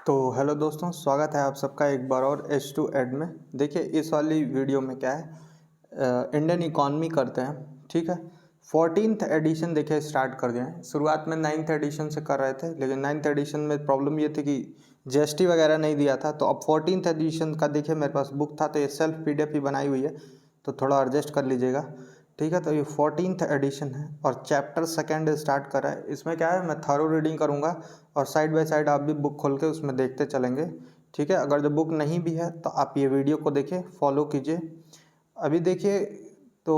तो हेलो दोस्तों, स्वागत है आप सबका एक बार और H2 एड में। देखिए इस वाली वीडियो में क्या है, इंडियन इकॉनमी करते हैं। ठीक है, 14th एडिशन देखिए स्टार्ट कर दिए हैं। शुरुआत में 9th एडिशन से कर रहे थे, लेकिन 9th एडिशन में प्रॉब्लम ये थी कि जीएसटी वगैरह नहीं दिया था। तो अब 14th एडिशन का देखिए मेरे पास बुक था, तो ये सेल्फ पीडीएफ ही बनाई हुई है, तो थोड़ा एडजस्ट कर लीजिएगा। ठीक है, तो ये 14th एडिशन है और चैप्टर सेकेंड स्टार्ट कर रहा है। इसमें क्या है, मैं थॉरो रीडिंग करूँगा और साइड बाय साइड आप भी बुक खोल के उसमें देखते चलेंगे। ठीक है, अगर जो बुक नहीं भी है तो आप ये वीडियो को देखिए, फॉलो कीजिए। अभी देखिए तो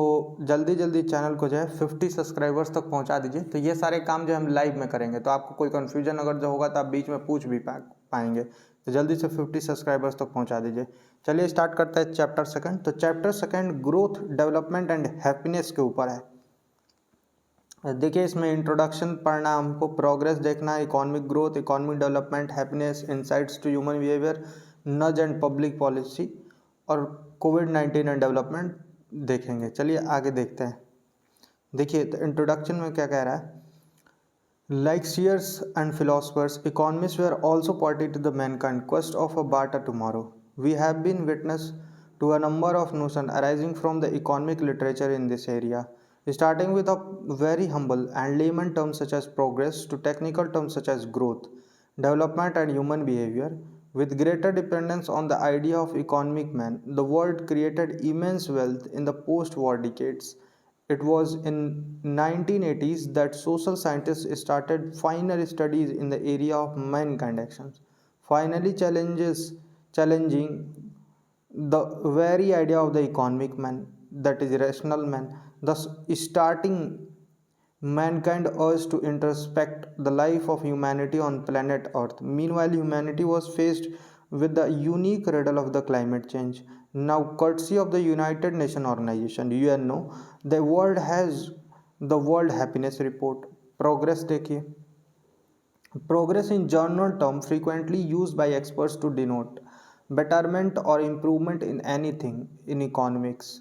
जल्दी जल्दी चैनल को जो है 50 सब्सक्राइबर्स तक पहुंचा दीजिए। तो ये सारे काम जो हम लाइव में करेंगे, तो आपको कोई कन्फ्यूजन अगर जो होगा तो आप बीच में पूछ भी पाएंगे। तो जल्दी से 50 सब्सक्राइबर्स तक पहुंचा दीजिए। चलिए स्टार्ट करते हैं चैप्टर सेकंड। तो chapter second growth, development and happiness के ऊपर है। देखिए इसमें इंट्रोडक्शन पढ़ना, हमको प्रोग्रेस देखना है, economic growth, economic development, happiness, insights to human behaviour, nudge and public policy और कोविड-19 एंड डेवलपमेंट देखेंगे। चलिए आगे देखते हैं। देखिए तो इंट्रोडक्शन में क्या कह रहा है, like seers and philosophers, economists were also party to the mankind quest of a better tomorrow. We have been witness to a number of notions arising from the economic literature in this area, starting with a very humble and layman terms such as progress to technical terms such as growth, development and human behavior. With greater dependence on the idea of economic man, the world created immense wealth in the post-war decades. It was in 1980s that social scientists started final studies in the area of mankind actions, finally challenging the very idea of the economic man, that is rational man, thus starting mankind urged to introspect the life of humanity on planet Earth. Meanwhile, humanity was faced with the unique riddle of the climate change. Now, courtesy of the United Nations Organization (UNO), the world has the World Happiness Report. Progress देखिए, progress in general term frequently used by experts to denote betterment or improvement in anything in economics.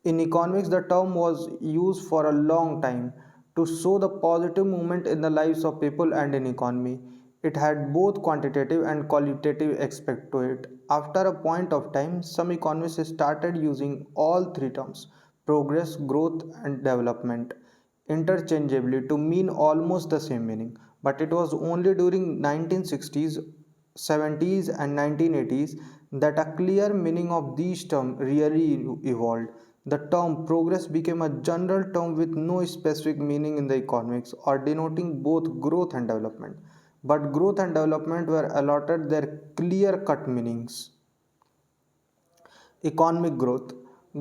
In economics, the term was used for a long time to show the positive movement in the lives of people and in economy. It had both quantitative and qualitative aspect to it. After a point of time, some economists started using all three terms, progress, growth, and development, interchangeably to mean almost the same meaning. But it was only during 1960s, 70s and 1980s that a clear meaning of these terms really evolved. The term progress became a general term with no specific meaning in the economics or denoting both growth and development. But growth and development were allotted their clear cut meanings. Economic growth.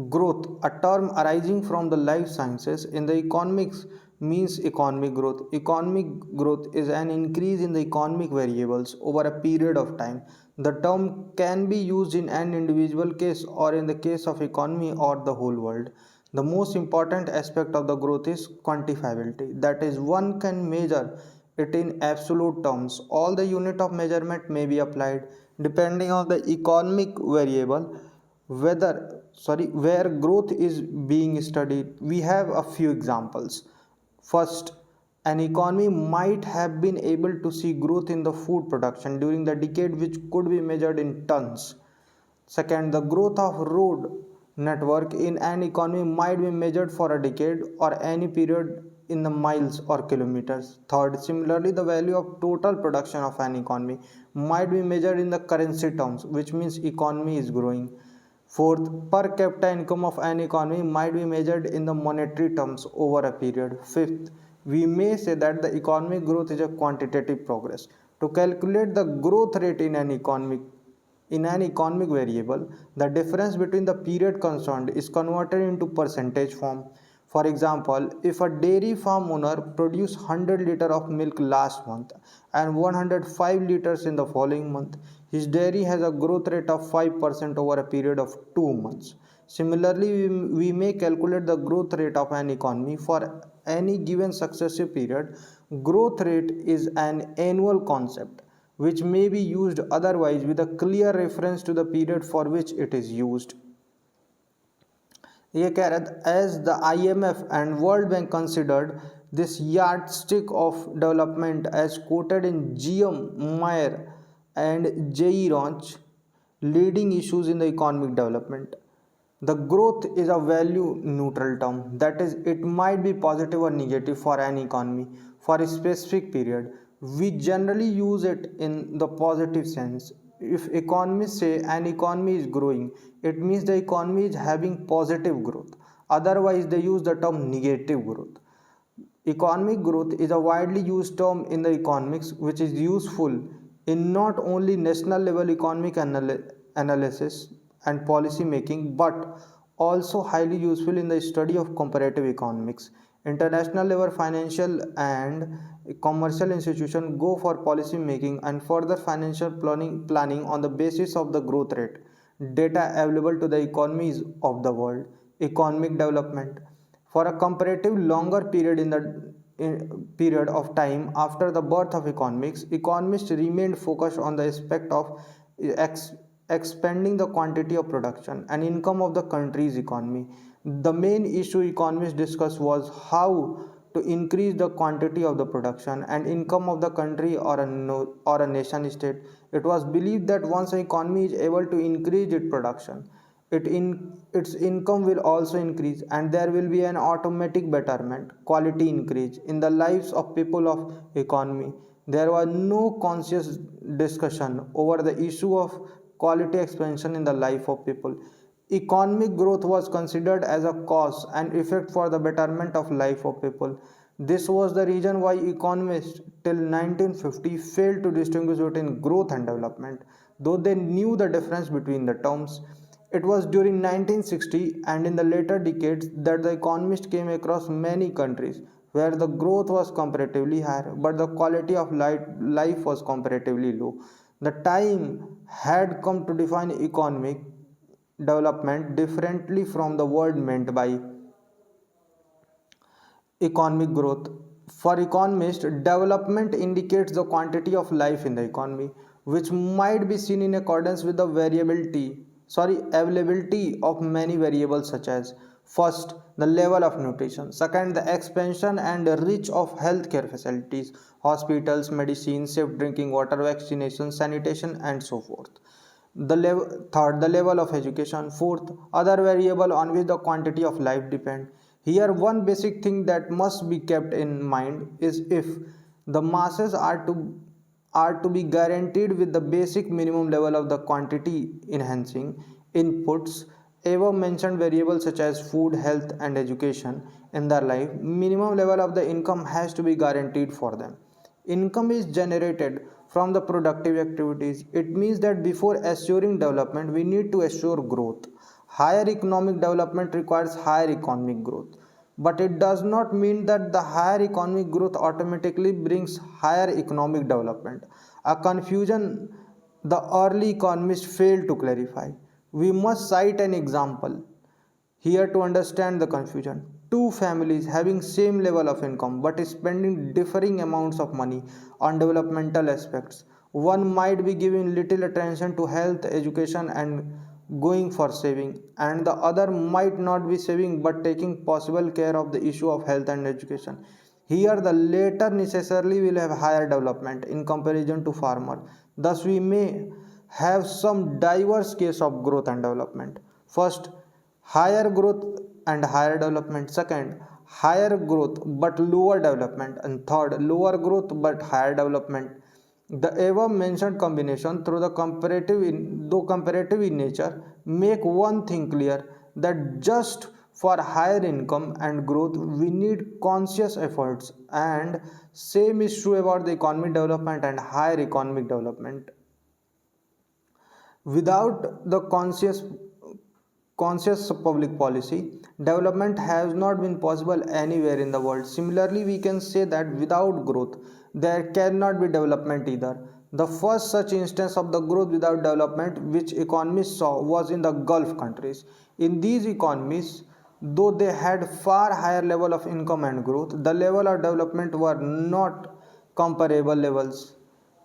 Growth, a term arising from the life sciences in the economics, means economic growth. Economic growth is an increase in the economic variables over a period of time. The term can be used in an individual case or in the case of economy or the whole world. The most important aspect of the growth is quantifiability. That is, one can measure it in absolute terms. All the unit of measurement may be applied depending on the economic variable where growth is being studied. We have a few examples. First, an economy might have been able to see growth in the food production during the decade, which could be measured in tons. Second, the growth of road network in an economy might be measured for a decade or any period in the miles or kilometers. Third, similarly, the value of total production of an economy might be measured in the currency terms, which means economy is growing. Fourth, per capita income of an economy might be measured in the monetary terms over a period. Fifth, we may say that the economic growth is a quantitative progress. To calculate the growth rate in an economic variable, the difference between the period concerned is converted into percentage form. For example, if a dairy farm owner produced 100 liters of milk last month and 105 liters in the following month, his dairy has a growth rate of 5% over a period of 2 months. Similarly, we may calculate the growth rate of an economy for any given successive period. Growth rate is an annual concept which may be used otherwise with a clear reference to the period for which it is used. ये कह रहा है, as the IMF and World Bank considered this yardstick of development as quoted in GM Meyer and JE Launch, leading issues in the economic development. The growth is a value neutral term, that is, it might be positive or negative for an economy for a specific period. We generally use it in the positive sense. If economists say an economy is growing, it means the economy is having positive growth. Otherwise, they use the term negative growth. Economic growth is a widely used term in the economics which is useful in not only national level economic analysis and policy making but also highly useful in the study of comparative economics. International level financial and commercial institutions go for policy making and further financial planning on the basis of the growth rate data available to the economies of the world. Economic development for a comparative longer period period of time after the birth of economics, economists remained focused on the aspect of ex- expanding the quantity of production and income of the country's economy. The main issue economists discussed was how to increase the quantity of the production and income of the country or or a nation state. It was believed that once an economy is able to increase its production, its income will also increase and there will be an automatic betterment quality increase in the lives of people of economy. There was no conscious discussion over the issue of quality expansion in the life of people. Economic growth was considered as a cause and effect for the betterment of life of people. This was the reason why economists till 1950 failed to distinguish between growth and development, though they knew the difference between the terms. It was during 1960 and in the later decades that the economists came across many countries where the growth was comparatively higher but the quality of life was comparatively low. The time had come to define economic development differently from the word meant by economic growth. For economists, development indicates the quantity of life in the economy, which might be seen in accordance with the availability of many variables such as first, the level of nutrition; second, the expansion and reach of healthcare facilities, hospitals, medicines, safe drinking water, vaccination, sanitation, and so forth. Third, the level of education; fourth, other variable on which the quantity of life depend. Here one basic thing that must be kept in mind is if the masses are to be guaranteed with the basic minimum level of the quantity enhancing inputs above mentioned variables such as food, health, and education in their life, minimum level of the income has to be guaranteed for them. Income is generated from the productive activities. It means that before assuring development, we need to assure growth. Higher economic development requires higher economic growth. But it does not mean that the higher economic growth automatically brings higher economic development. A confusion the early economists failed to clarify. We must cite an example here to understand the confusion. Two families having same level of income but spending differing amounts of money on developmental aspects. One might be giving little attention to health, education and going for saving, and the other might not be saving but taking possible care of the issue of health and education. Here the latter necessarily will have higher development in comparison to farmer. Thus we may have some diverse case of growth and development. First, higher growth and higher development; second, higher growth but lower development; and third, lower growth but higher development. The above mentioned combination through the though comparative in nature make one thing clear that just for higher income and growth we need conscious efforts, and same is true about the economic development and higher economic development. Without the conscious public policy, development has not been possible anywhere in the world. Similarly, we can say that without growth, there cannot be development either. The first such instance of the growth without development which economists saw was in the Gulf countries. In these economies, though they had far higher level of income and growth, the level of development were comparable levels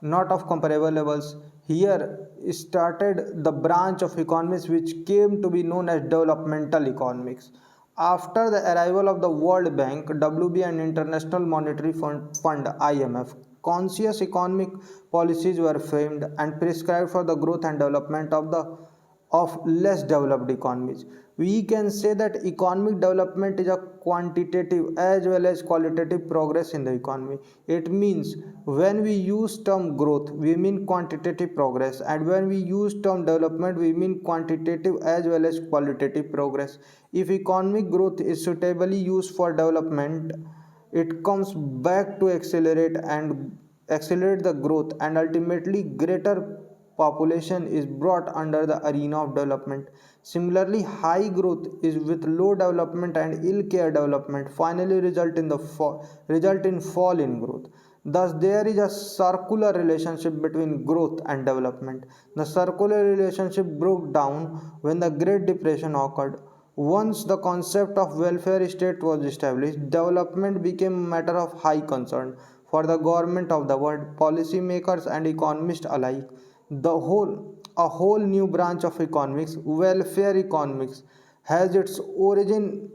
not of comparable levels. Here started the branch of economics which came to be known as developmental economics. After the arrival of the World Bank, WB, and International Monetary Fund IMF conscious economic policies were framed and prescribed for the growth and development of less developed economies. We can say that economic development is a quantitative as well as qualitative progress in the economy. It means when we use term growth, we mean quantitative progress, and when we use term development, we mean quantitative as well as qualitative progress. If economic growth is suitably used for development, it comes back to accelerate the growth, and ultimately greater population is brought under the arena of development. Similarly, high growth is with low development and ill care development finally result in fall in growth. Thus, there is a circular relationship between growth and development. The circular relationship broke down when the Great Depression occurred. Once the concept of welfare state was established, development became a matter of high concern for the government of the world, policymakers and economists alike. A whole new branch of economics, welfare economics, has its origin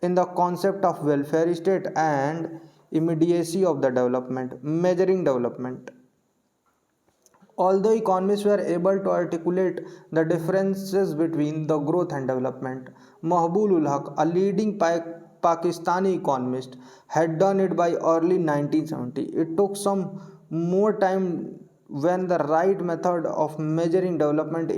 in the concept of welfare state and immediacy of the development, measuring development. Although economists were able to articulate the differences between the growth and development, Mahbub ul Haq, a leading Pakistani economist, had done it by early 1970. It took some more time when the right method of measuring development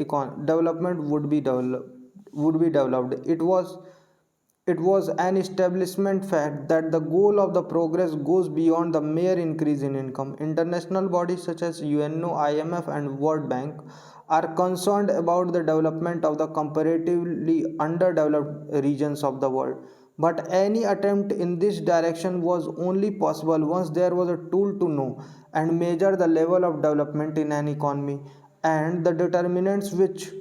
would be developed. It was an establishment fact that the goal of the progress goes beyond the mere increase in income. International bodies such as UNO, IMF, and World Bank are concerned about the development of the comparatively underdeveloped regions of the world. But any attempt in this direction was only possible once there was a tool to know and measure the level of development in an economy and the determinants which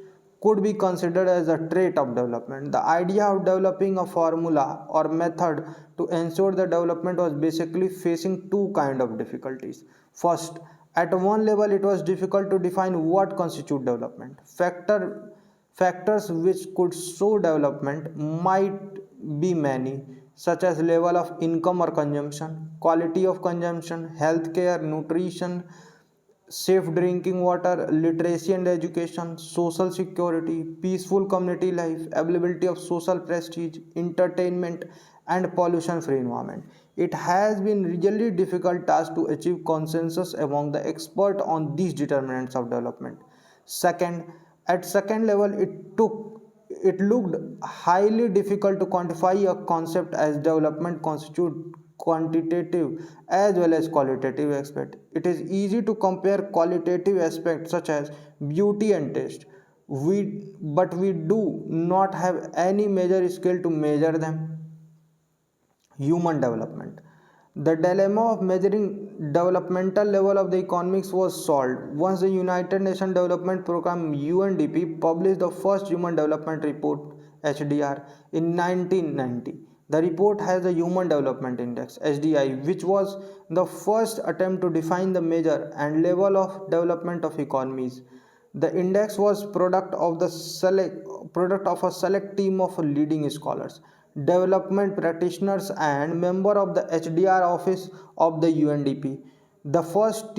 could be considered as a trait of development. The idea of developing a formula or method to ensure the development was basically facing two kind of difficulties. First, at one level it was difficult to define what constitute development. Factors which could show development might be many, such as level of income or consumption, quality of consumption, healthcare, nutrition, safe drinking water, literacy and education, social security, peaceful community life, availability of social prestige, entertainment, and pollution free environment. It has been really difficult task to achieve consensus among the expert on these determinants of development. Second, at second level, it looked highly difficult to quantify a concept as development constitute quantitative as well as qualitative aspect. It is easy to compare qualitative aspects such as beauty and taste. But we do not have any major scale to measure them. Human development. The dilemma of measuring developmental level of the economics was solved once the United Nations Development Programme UNDP published the first Human Development Report HDR in 1990. The report has the Human Development Index HDI, which was the first attempt to define the measure and level of development of economies. The index was product of a select team of leading scholars, development practitioners, and member of the HDR office of the UNDP. The first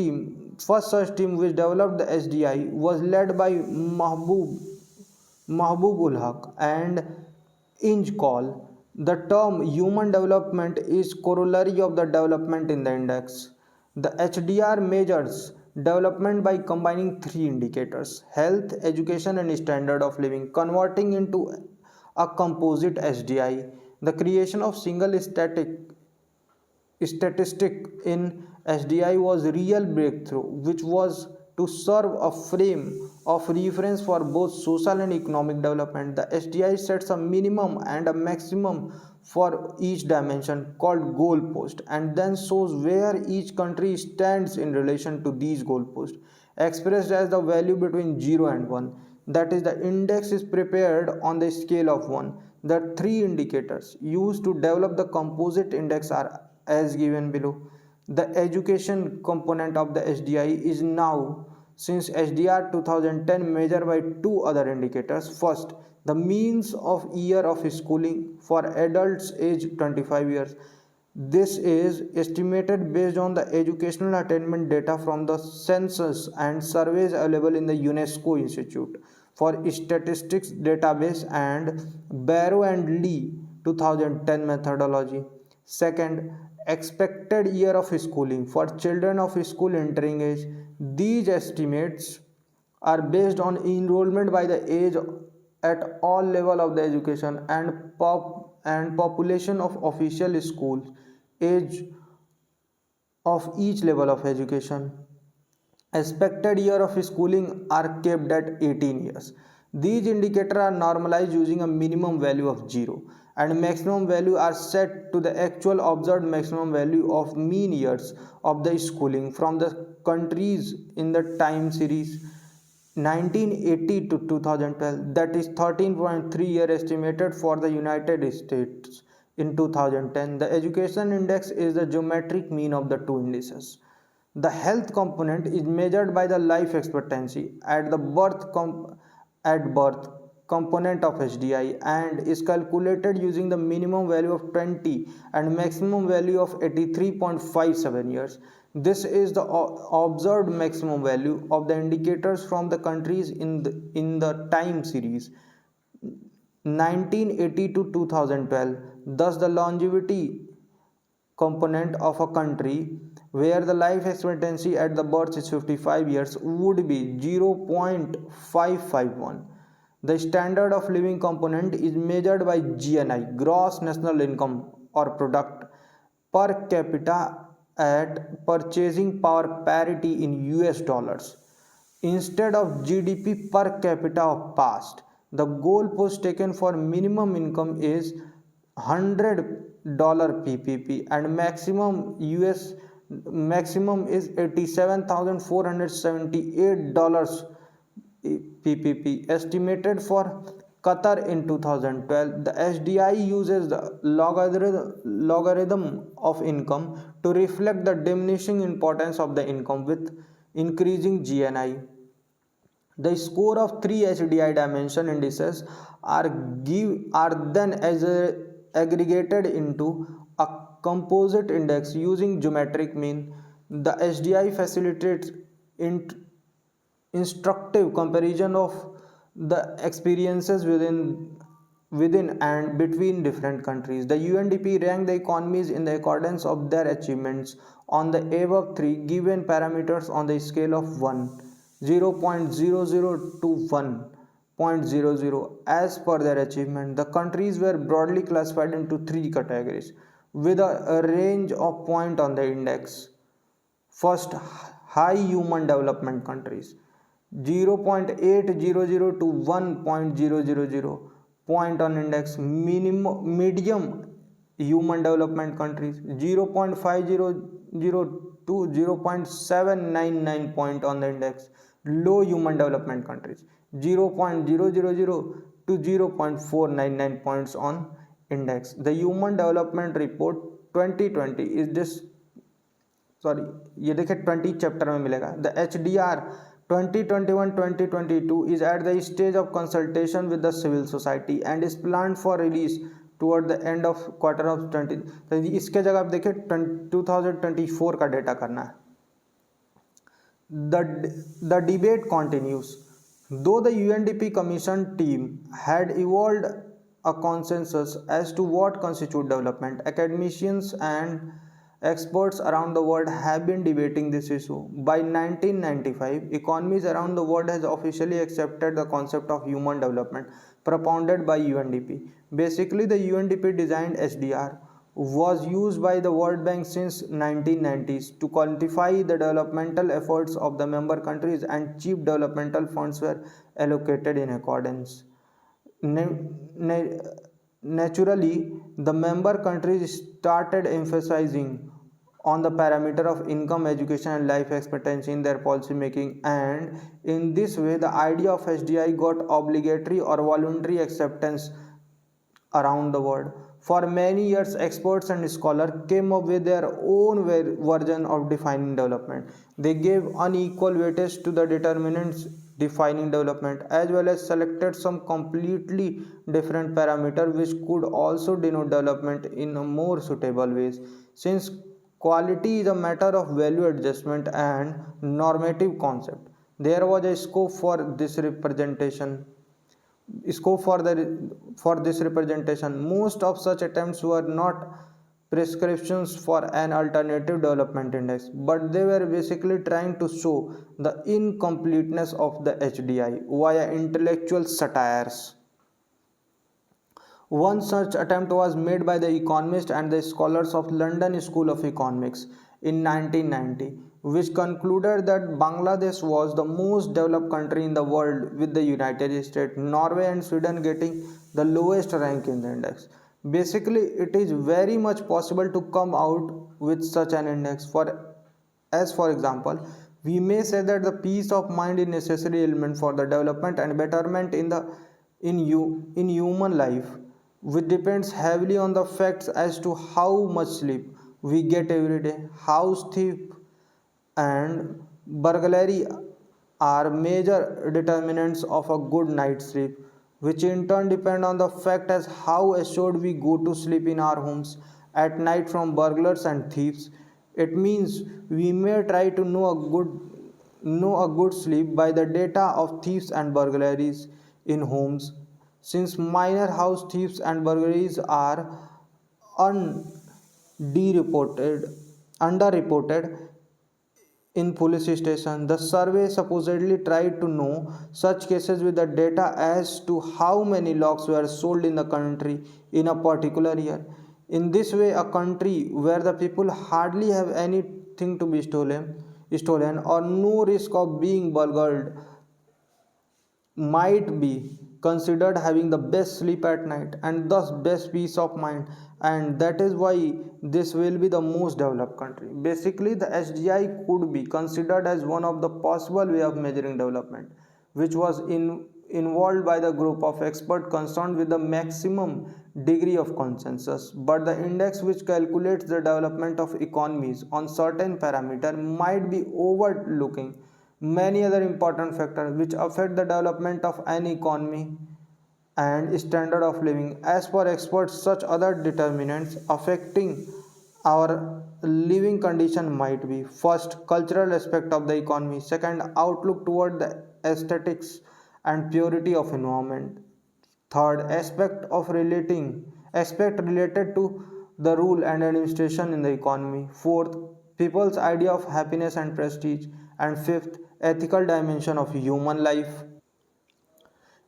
such team which developed the HDI was led by Mahbub ul Haq and Inj Call. The term human development is corollary of the development in the index. The HDR measures development by combining three indicators: health, education, and standard of living, converting into a composite HDI. The creation of single statistic in HDI was a real breakthrough, which was to serve a frame of reference for both social and economic development. The HDI sets a minimum and a maximum for each dimension called goalpost and then shows where each country stands in relation to these goalposts, expressed as the value between 0 and 1. That is, the index is prepared on the scale of 1. The three indicators used to develop the composite index are as given below. The education component of the HDI is now, since HDR 2010, measured by two other indicators. First, the means of year of schooling for adults aged 25 years. This is estimated based on the educational attainment data from the census and surveys available in the UNESCO Institute for Statistics database and Barrow and Lee 2010 methodology. Second, expected year of schooling for children of school entering age. These estimates are based on enrollment by the age at all level of the education and population of official schools age of each level of education. Expected year of schooling are kept at 18 years. These indicators are normalized using a minimum value of 0 and maximum value are set to the actual observed maximum value of mean years of the schooling from the countries in the time series 1980 to 2012, that is 13.3 year estimated for the United States. In 2010, the education index is the geometric mean of the two indices. The health component is measured by the life expectancy at the birth component of HDI and is calculated using the minimum value of 20 and maximum value of 83.57 years. This is the observed maximum value of the indicators from the countries in the time series 1980 to 2012. Thus, the longevity component of a country where the life expectancy at the birth is 55 years would be 0.551. The standard of living component is measured by GNI, gross national income or product per capita at purchasing power parity in US dollars instead of GDP per capita of past. The goalpost taken for minimum income is $100 PPP and maximum is $87,478 PPP estimated for Qatar in 2012. The SDI uses the logarithm of income to reflect the diminishing importance of the income with increasing GNI. The score of three HDI dimension indices are then aggregated into a composite index using geometric mean. The HDI facilitates instructive comparison of the experiences within and between different countries. The UNDP ranked the economies in the accordance of their achievements on the above three given parameters on the scale of 1, 0.00 to 1.00 as per their achievement. The countries were broadly classified into three categories with a range of point on the index. First, high human development countries 0.800 to 1.000 point on index. Medium human development countries 0.500 to 0.799 point on the index. Low human development countries 0.000 to 0.499 points on index. The human development report 2020 is this ये देखिए 20 chapter में मिलेगा. The HDR 2021-2022 is at the stage of consultation with the civil society and is planned for release toward the end of quarter of 20. तो इसके जगह आप देखिए 2024 का डेटा करना है. The debate continues. Though the UNDP Commission team had evolved a consensus as to what constitutes development, academicians and experts around the world have been debating this issue. By 1995, economies around the world has officially accepted the concept of human development propounded by UNDP. Basically, the UNDP designed HDR was used by the World Bank since 1990s to quantify the developmental efforts of the member countries, and cheap developmental funds were allocated in accordance. Naturally, the member countries started emphasizing on the parameter of income, education and life expectancy in their policy making, and in this way the idea of HDI got obligatory or voluntary acceptance around the world. For many years, experts and scholars came up with their own version of defining development. They gave unequal weightage to the determinants defining development, as well as selected some completely different parameters which could also denote development in a more suitable ways. Since quality is a matter of value adjustment and normative concept, there was a scope for this representation. Most of such attempts were not prescriptions for an alternative development index, but they were basically trying to show the incompleteness of the HDI via intellectual satires. One such attempt was made by the economists and the scholars of London School of Economics in 1990, which concluded that Bangladesh was the most developed country in the world, with the United States, Norway, and Sweden getting the lowest rank in the index. Basically, it is very much possible to come out with such an index. For example, we may say that the peace of mind is necessary element for the development and betterment in human life, which depends heavily on the facts as to how much sleep we get every day. House thief and burglary are major determinants of a good night's sleep, which in turn depend on the fact as how assured we go to sleep in our homes at night from burglars and thieves. It means we may try to know a good sleep by the data of thieves and burglaries in homes. Since minor house thieves and burglaries are underreported in police station, the survey supposedly tried to know such cases with the data as to how many locks were sold in the country in a particular year. In this way, a country where the people hardly have anything to be stolen or no risk of being burgled might be considered having the best sleep at night and thus best peace of mind, and that is why this will be the most developed country. Basically, the HDI could be considered as one of the possible way of measuring development, which was involved by the group of experts concerned with the maximum degree of consensus. But the index which calculates the development of economies on certain parameter might be overlooking many other important factors which affect the development of an economy and standard of living. As per experts, such other determinants affecting our living condition might be: first, cultural aspect of the economy; second, outlook toward the aesthetics and purity of environment; third, aspect related to the rule and administration in the economy; fourth, people's idea of happiness and prestige; and fifth, ethical dimension of human life.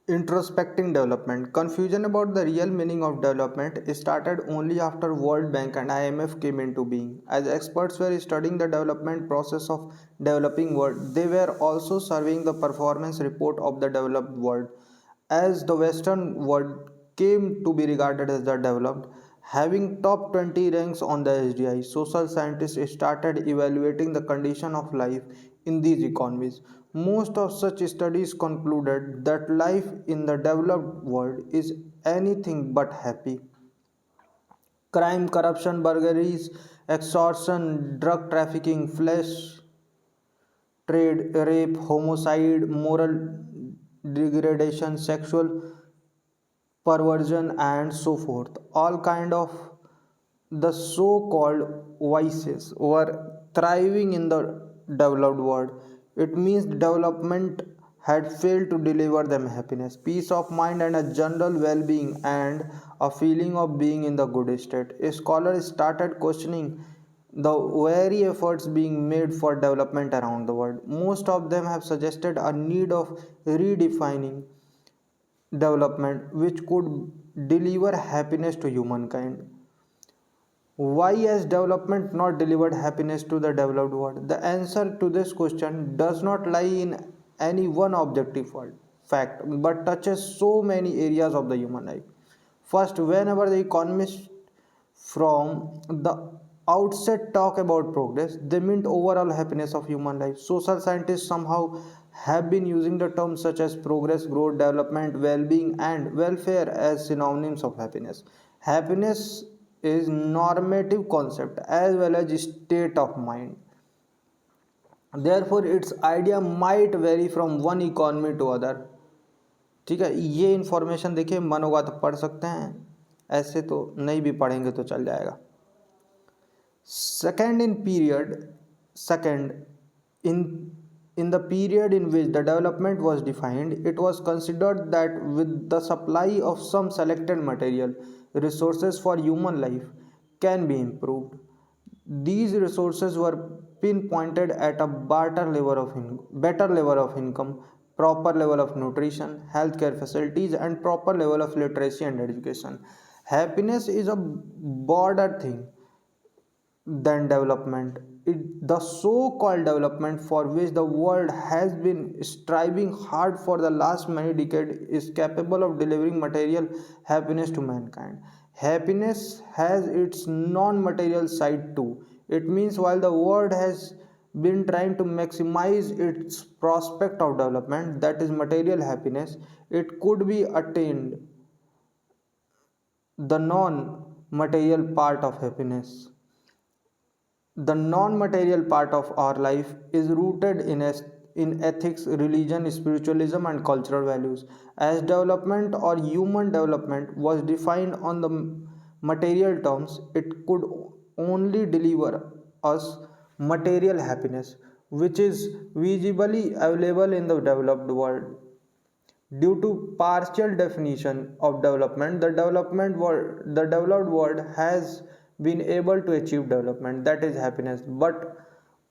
Introspecting development. Confusion about the real meaning of development started only after World Bank and IMF came into being. As experts were studying the development process of developing world, they were also surveying the performance report of the developed world. As the Western world came to be regarded as the developed, having top 20 ranks on the SDI, social scientists started evaluating the condition of life in these economies. Most of such studies concluded that life in the developed world is anything but happy. Crime, corruption, burglaries, extortion, drug trafficking, flesh trade, rape, homicide, moral degradation, sexual perversion, and so forth. All kind of the so-called vices were thriving in the developed world. It means development had failed to deliver them happiness, peace of mind, and a general well-being, and a feeling of being in the good state. Scholars started questioning the very efforts being made for development around the world. Most of them have suggested a need of redefining development which could deliver happiness to humankind. Why has development not delivered happiness to the developed world? The answer to this question does not lie in any one objective fact, but touches so many areas of the human life. First, whenever the economists from the outset talk about progress, they mean overall happiness of human life. Social scientists somehow have been using the terms such as progress, growth, development, well being, and welfare as synonyms of happiness. Happiness is normative concept as well as state of mind. Therefore its idea might vary from one economy to other. ठीक है, ये information देखिए मन होगा तो पढ़ सकते हैं, ऐसे तो नहीं भी पढ़ेंगे तो चल जाएगा. Second in period, second in the period in which the development was defined, it was considered that with the supply of some selected material resources for human life can be improved. These resources were pinpointed at a better level of income, proper level of nutrition, healthcare facilities, and proper level of literacy and education. Happiness is a broader thing than development. The so-called development for which the world has been striving hard for the last many decades is capable of delivering material happiness to mankind. Happiness has its non-material side too. It means while the world has been trying to maximize its prospect of development, that is material happiness, it could be attained the non-material part of happiness. The non-material part of our life is rooted in ethics, religion, spiritualism, and cultural values. As development or human development was defined on the material terms, it could only deliver us material happiness, which is visibly available in the developed world. Due to partial definition of development, the developed world has been able to achieve development, that is happiness, but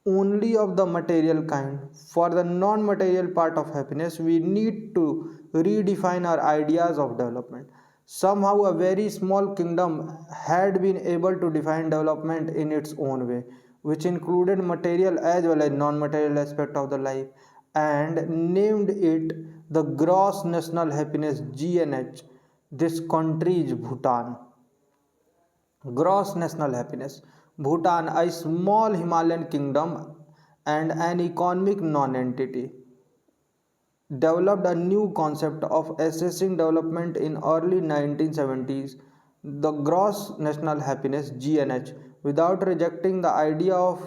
only of the material kind. For the non-material part of happiness, we need to redefine our ideas of development. Somehow, a very small kingdom had been able to define development in its own way, which included material as well as non-material aspect of the life, and named it the gross national happiness GNH. This country is Bhutan. Gross national happiness. Bhutan, a small Himalayan kingdom and an economic non-entity, developed a new concept of assessing development in early 1970s, the gross national happiness GNH, without rejecting the idea of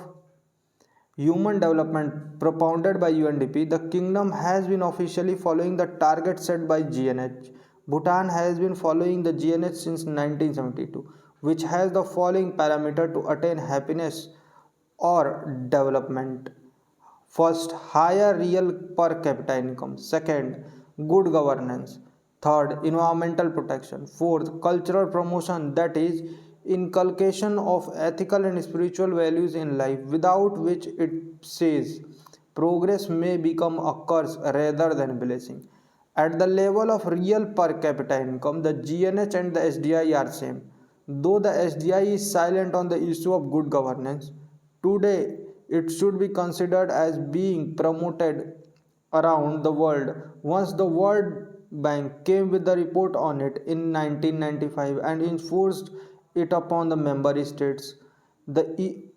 human development propounded by UNDP. The kingdom has been officially following the target set by GNH. Bhutan has been following the GNH since 1972, which has the following parameter to attain happiness or development. First, higher real per capita income. Second, good governance. Third, environmental protection. Fourth, cultural promotion, that is, inculcation of ethical and spiritual values in life, without which it says progress may become a curse rather than a blessing. At the level of real per capita income, the GNH and the SDI are same. Though the SDI is silent on the issue of good governance, today it should be considered as being promoted around the world. Once the World Bank came with the report on it in 1995 and enforced it upon the member states.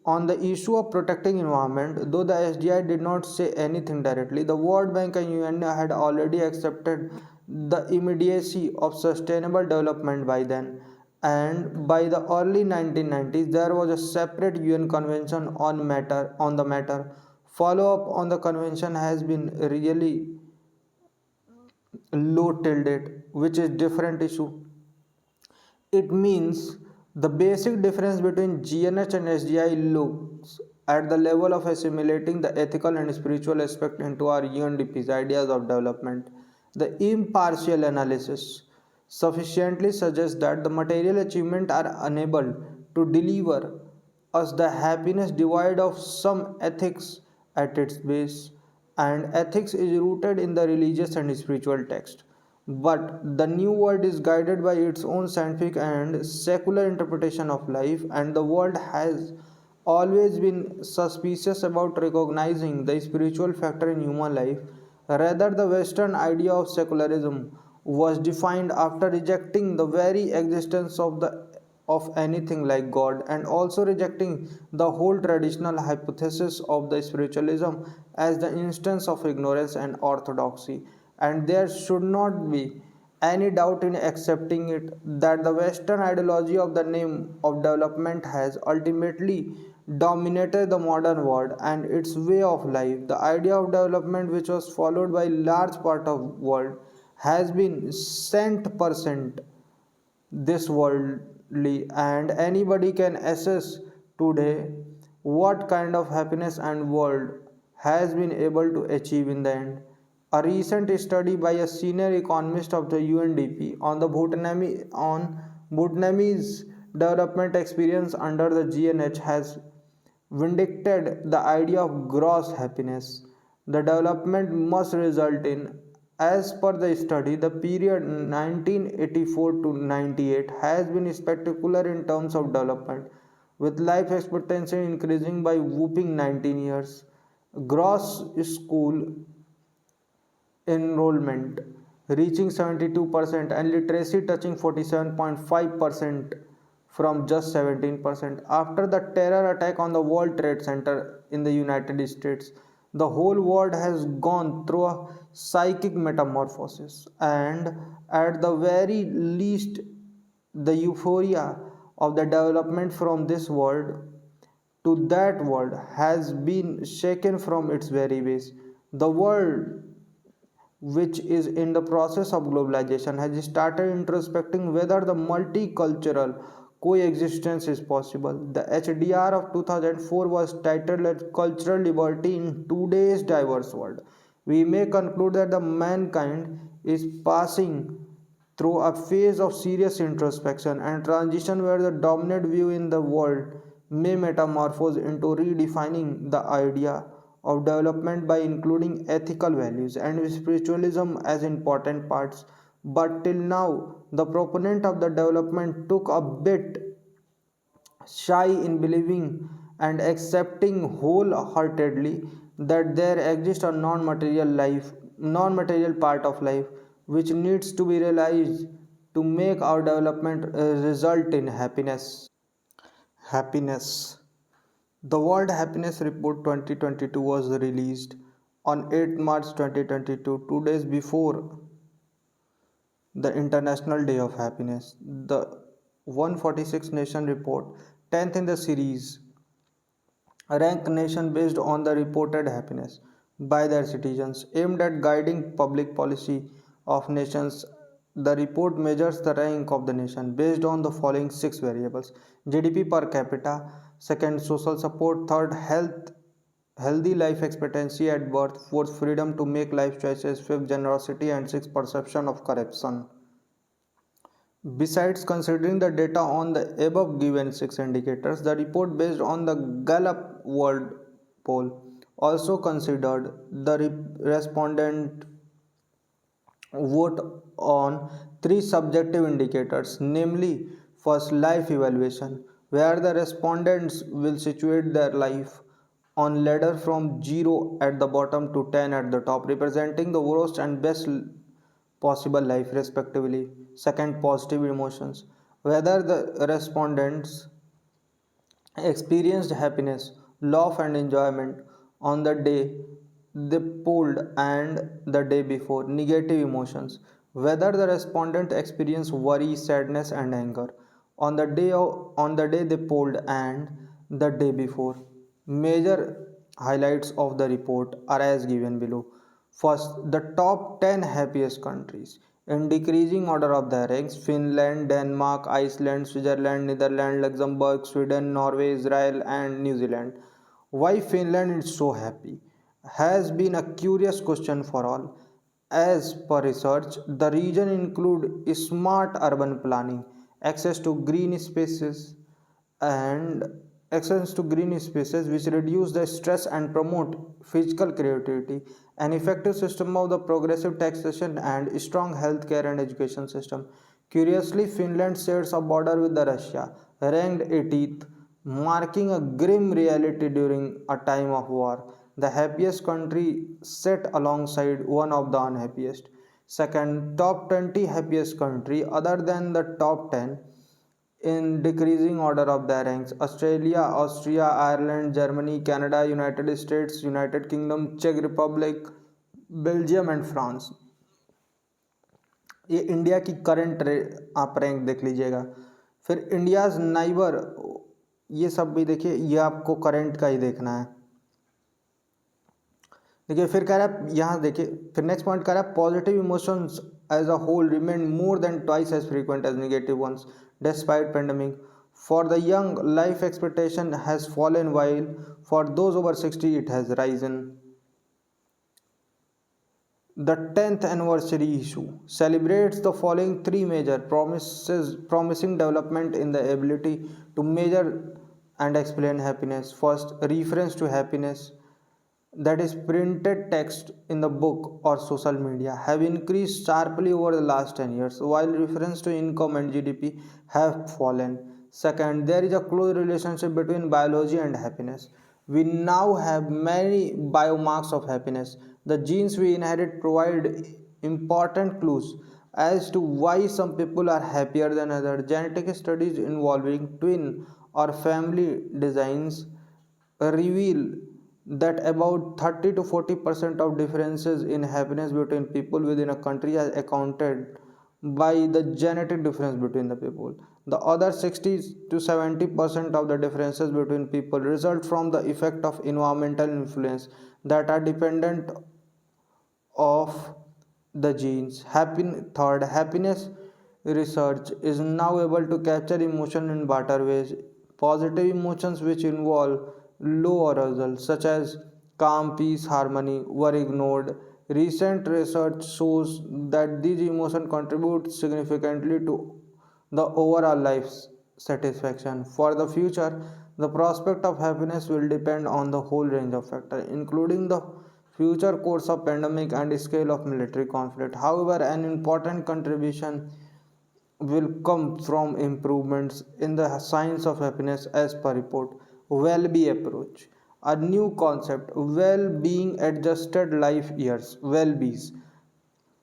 On the issue of protecting environment, though the SDI did not say anything directly, the World Bank and UN had already accepted the immediacy of sustainable development by then. And by the early 1990s, there was a separate UN convention on the matter. Follow up on the convention has been really low till date, which is different issue. It means the basic difference between GNH and SDI looks at the level of assimilating the ethical and spiritual aspect into our UNDP's ideas of development. The impartial analysis sufficiently suggests that the material achievements are unable to deliver us the happiness devoid of some ethics at its base, and ethics is rooted in the religious and spiritual text. But the new world is guided by its own scientific and secular interpretation of life, and the world has always been suspicious about recognizing the spiritual factor in human life. Rather, the Western idea of secularism was defined after rejecting the very existence of anything like God, and also rejecting the whole traditional hypothesis of the spiritualism as the instance of ignorance and orthodoxy, and there should not be any doubt in accepting it that the Western ideology of the name of development has ultimately dominated the modern world and its way of life. The idea of development, which was followed by large part of world, has been cent percent this worldly, and anybody can assess today what kind of happiness and world has been able to achieve in the end. A recent study by a senior economist of the UNDP on the Bhutanese development experience under the GNH has vindicated the idea of gross happiness. The development must result in, as per the study, the period 1984 to 98 has been spectacular in terms of development, with life expectancy increasing by whopping 19 years. Gross school enrollment reaching 72% and literacy touching 47.5% from just 17%. After the terror attack on the World Trade Center in the United States, the whole world has gone through a psychic metamorphosis, and at the very least, the euphoria of the development from this world to that world has been shaken from its very base. The world, which is in the process of globalization, has started introspecting whether the multicultural coexistence is possible. The HDR of 2004 was titled as Cultural Liberty in Today's Diverse World. We may conclude that the mankind is passing through a phase of serious introspection and transition where the dominant view in the world may metamorphose into redefining the idea of development by including ethical values and spiritualism as important parts. But till now, the proponent of the development took a bit shy in believing and accepting wholeheartedly that there exists a non-material part of life which needs to be realized to make our development result in happiness. The World Happiness Report 2022 was released on 8 March 2022, 2 days before the International Day of Happiness. The 146 Nation Report, 10th in the series, rank nation based on the reported happiness by their citizens, aimed at guiding public policy of nations. The report measures the rank of the nation based on the following six variables: GDP per capita, second social support, third healthy life expectancy at birth, fourth freedom to make life choices, fifth generosity, and sixth perception of corruption. Besides considering the data on the above given six indicators, the report based on the Gallup World Poll also considered the respondent vote on three subjective indicators, namely, first, life evaluation, where the respondents will situate their life on ladder from 0 at the bottom to 10 at the top, representing the worst and best possible life respectively. Second, positive emotions, whether the respondents experienced happiness, love, and enjoyment on the day they polled and the day before. Negative emotions, whether the respondent experienced worry, sadness, and anger on the day they polled and the day before. Major highlights of the report are as given below. First, the top 10 happiest countries. In decreasing order of their ranks: Finland, Denmark, Iceland, Switzerland, Netherlands, Luxembourg, Sweden, Norway, Israel, and New Zealand. Why Finland is so happy has been a curious question for all. As per research, the region include smart urban planning, access to green spaces, and access to green spaces which reduce the stress and promote physical creativity, an effective system of the progressive taxation, and strong healthcare and education system. Curiously, Finland shares a border with the Russia, ranked 18th, marking a grim reality during a time of war. The happiest country set alongside one of the unhappiest. Second, top 20 happiest country other than the top 10 in decreasing order of their ranks: Australia, Austria, Ireland, Germany, Canada, United States, United Kingdom, Czech Republic, Belgium, and France. ये India की current आप rank देख लीजिएगा। फिर India's neighbour, ये सब भी देखिए, ये आपको करंट का ही देखना है। देखिए फिर कह रहा है यहाँ देखिए, फिर नेक्स्ट पॉइंट कह रहा है positive emotions as a whole remain more than twice as frequent as negative ones despite pandemic. For the young life expectancy has fallen while for those over 60 it has risen. The 10th anniversary issue celebrates the following three major promising development in the ability to measure and explain happiness. First, reference to happiness, that is printed text in the book or social media, have increased sharply over the last 10 years, while reference to income and GDP have fallen. Second, there is a close relationship between biology and happiness. We now have many biomarks of happiness. The genes we inherit provide important clues as to why some people are happier than others. Genetic studies involving twin or family designs reveal that about 30 to 40% of differences in happiness between people within a country are accounted by the genetic difference between the people. The other 60 to 70% of the differences between people result from the effect of environmental influence that are dependent of the genes. Third, happiness research is now able to capture emotion in better ways. Positive emotions which involve low arousal, such as calm, peace, harmony, were ignored. Recent research shows that these emotions contribute significantly to the overall life satisfaction. For the future, the prospect of happiness will depend on the whole range of factors, including the future course of pandemic and scale of military conflict. However, an important contribution will come from improvements in the science of happiness as per report. Well-being approach, a new concept, well-being adjusted life years, well-being,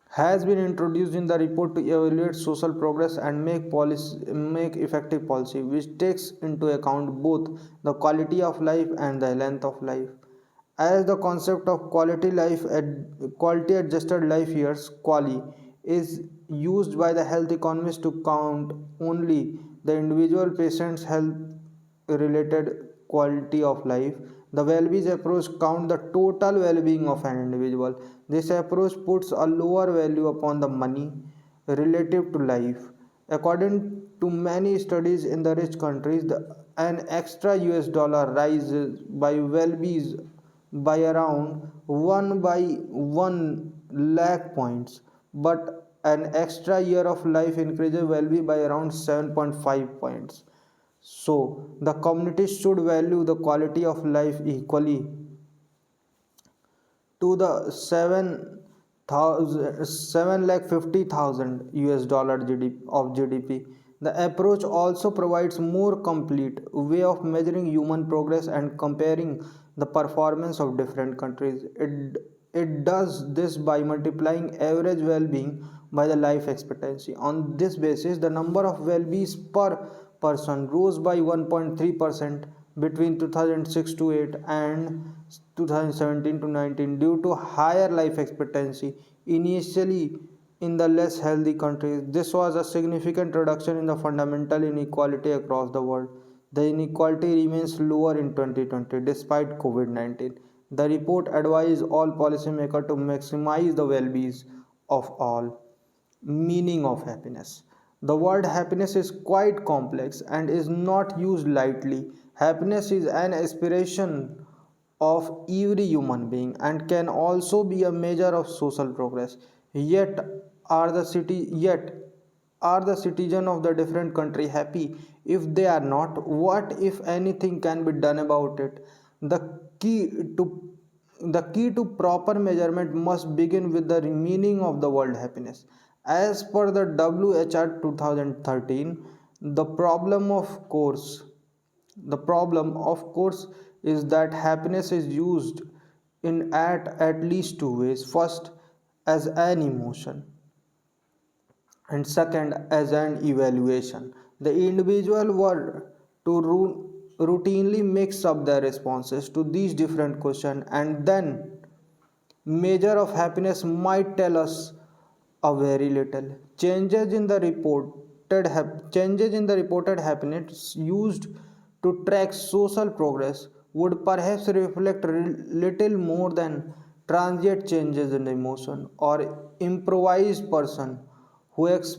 has been introduced in the report to evaluate social progress and make effective policy which takes into account both the quality of life and the length of life. As the concept of quality adjusted life years quali is used by the health economists to count only the individual patient's health related quality of life, the well-being approach counts the total well-being of an individual. This approach puts a lower value upon the money relative to life. According to many studies in the rich countries, an extra US dollar rises by well-being by around 1 by 1 lakh points, but an extra year of life increases well-being by around 7.5 points. So, the community should value the quality of life equally to the 7 lakh 50,000 US dollar GDP. The approach also provides more complete way of measuring human progress and comparing the performance of different countries. It does this by multiplying average well-being by the life expectancy. On this basis, the number of well-beings per person rose by 1.3% between 2006 to 8 and 2017 to 19 due to higher life expectancy initially in the less healthy countries. This was a significant reduction in the fundamental inequality across the world. The inequality remains lower in 2020 despite COVID-19. The report advised all policymakers to maximize the well-being of all. Meaning of happiness. The word happiness is quite complex and is not used lightly. Happiness is an aspiration of every human being and can also be a measure of social progress. Yet yet are the citizens of the different country happy? If they are not, what if anything can be done about it? The key to the key to proper measurement must begin with the meaning of the word happiness. As per the WHR 2013, the problem of course is that happiness is used in at least two ways. First, as an emotion, and second as an evaluation. The individual were to routinely mix up their responses to these different questions and then measure of happiness might tell us A very little. Changes in the reported happiness used to track social progress would perhaps reflect little more than transient changes in emotion or improvised person who ex-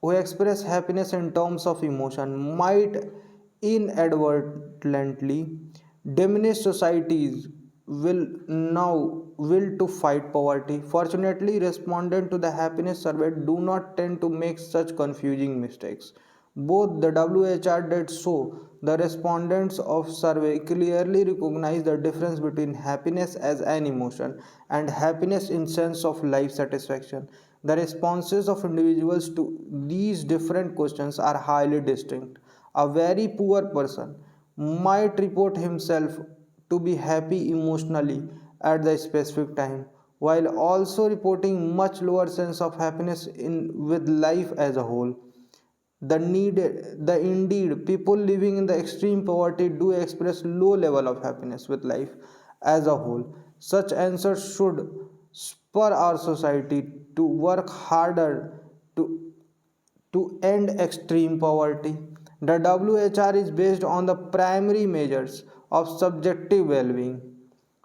who express happiness in terms of emotion might inadvertently diminish societies will to fight poverty. Fortunately, respondents to the happiness survey do not tend to make such confusing mistakes. Both the WHR did so. The respondents of survey clearly recognize the difference between happiness as an emotion and happiness in sense of life satisfaction. The responses of individuals to these different questions are highly distinct. A very poor person might report himself to be happy emotionally at the specific time while also reporting much lower sense of happiness in with life as a whole. The indeed people living in the extreme poverty do express low level of happiness with life as a whole. Such answers should spur our society to work harder to end extreme poverty. The WHR is based on the primary measures of subjective well being,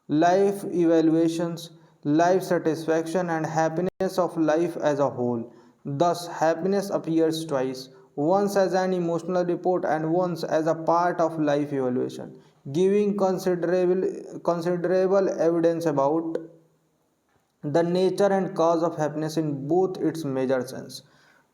life evaluations, life satisfaction, and happiness of life as a whole. Thus, happiness appears twice, once as an emotional report and once as a part of life evaluation, giving considerable evidence about the nature and cause of happiness in both its major sense.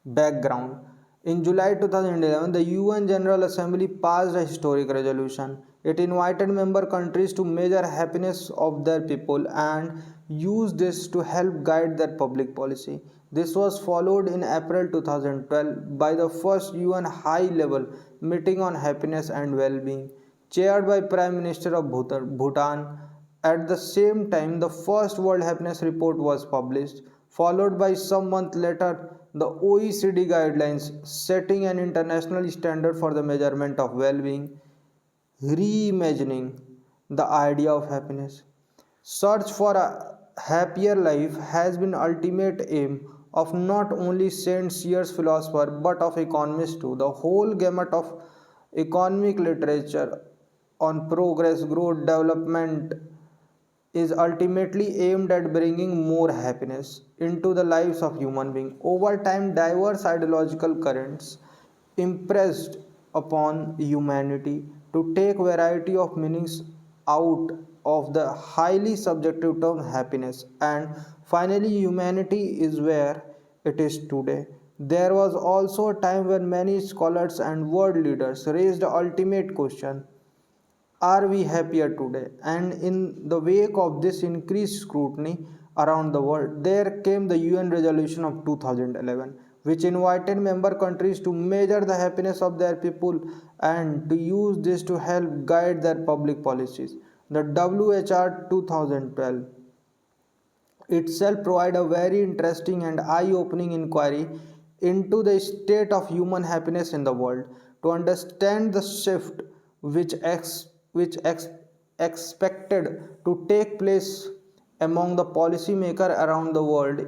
Background. In July 2011, the UN General Assembly passed a historic resolution. It invited member countries to measure happiness of their people and use this to help guide their public policy. This was followed in April 2012 by the first UN high level meeting on happiness and well being, chaired by Prime Minister of Bhutan. At the same time, the first World Happiness Report was published, followed by some months later the OECD guidelines setting an international standard for the measurement of well-being, reimagining the idea of happiness. Search for a happier life has been ultimate aim of not only Saint Cyrs philosopher but of economists too. The whole gamut of economic literature on progress, growth, development is ultimately aimed at bringing more happiness into the lives of human beings. Over time, diverse ideological currents impressed upon humanity to take variety of meanings out of the highly subjective term happiness, and finally humanity is where it is today. There was also a time when many scholars and world leaders raised the ultimate question: are we happier today? And in the wake of this increased scrutiny around the world, there came the UN resolution of 2011, which invited member countries to measure the happiness of their people and to use this to help guide their public policies. The WHR 2012 itself provide a very interesting and eye-opening inquiry into the state of human happiness in the world. To understand the shift which expected to take place among the policymakers around the world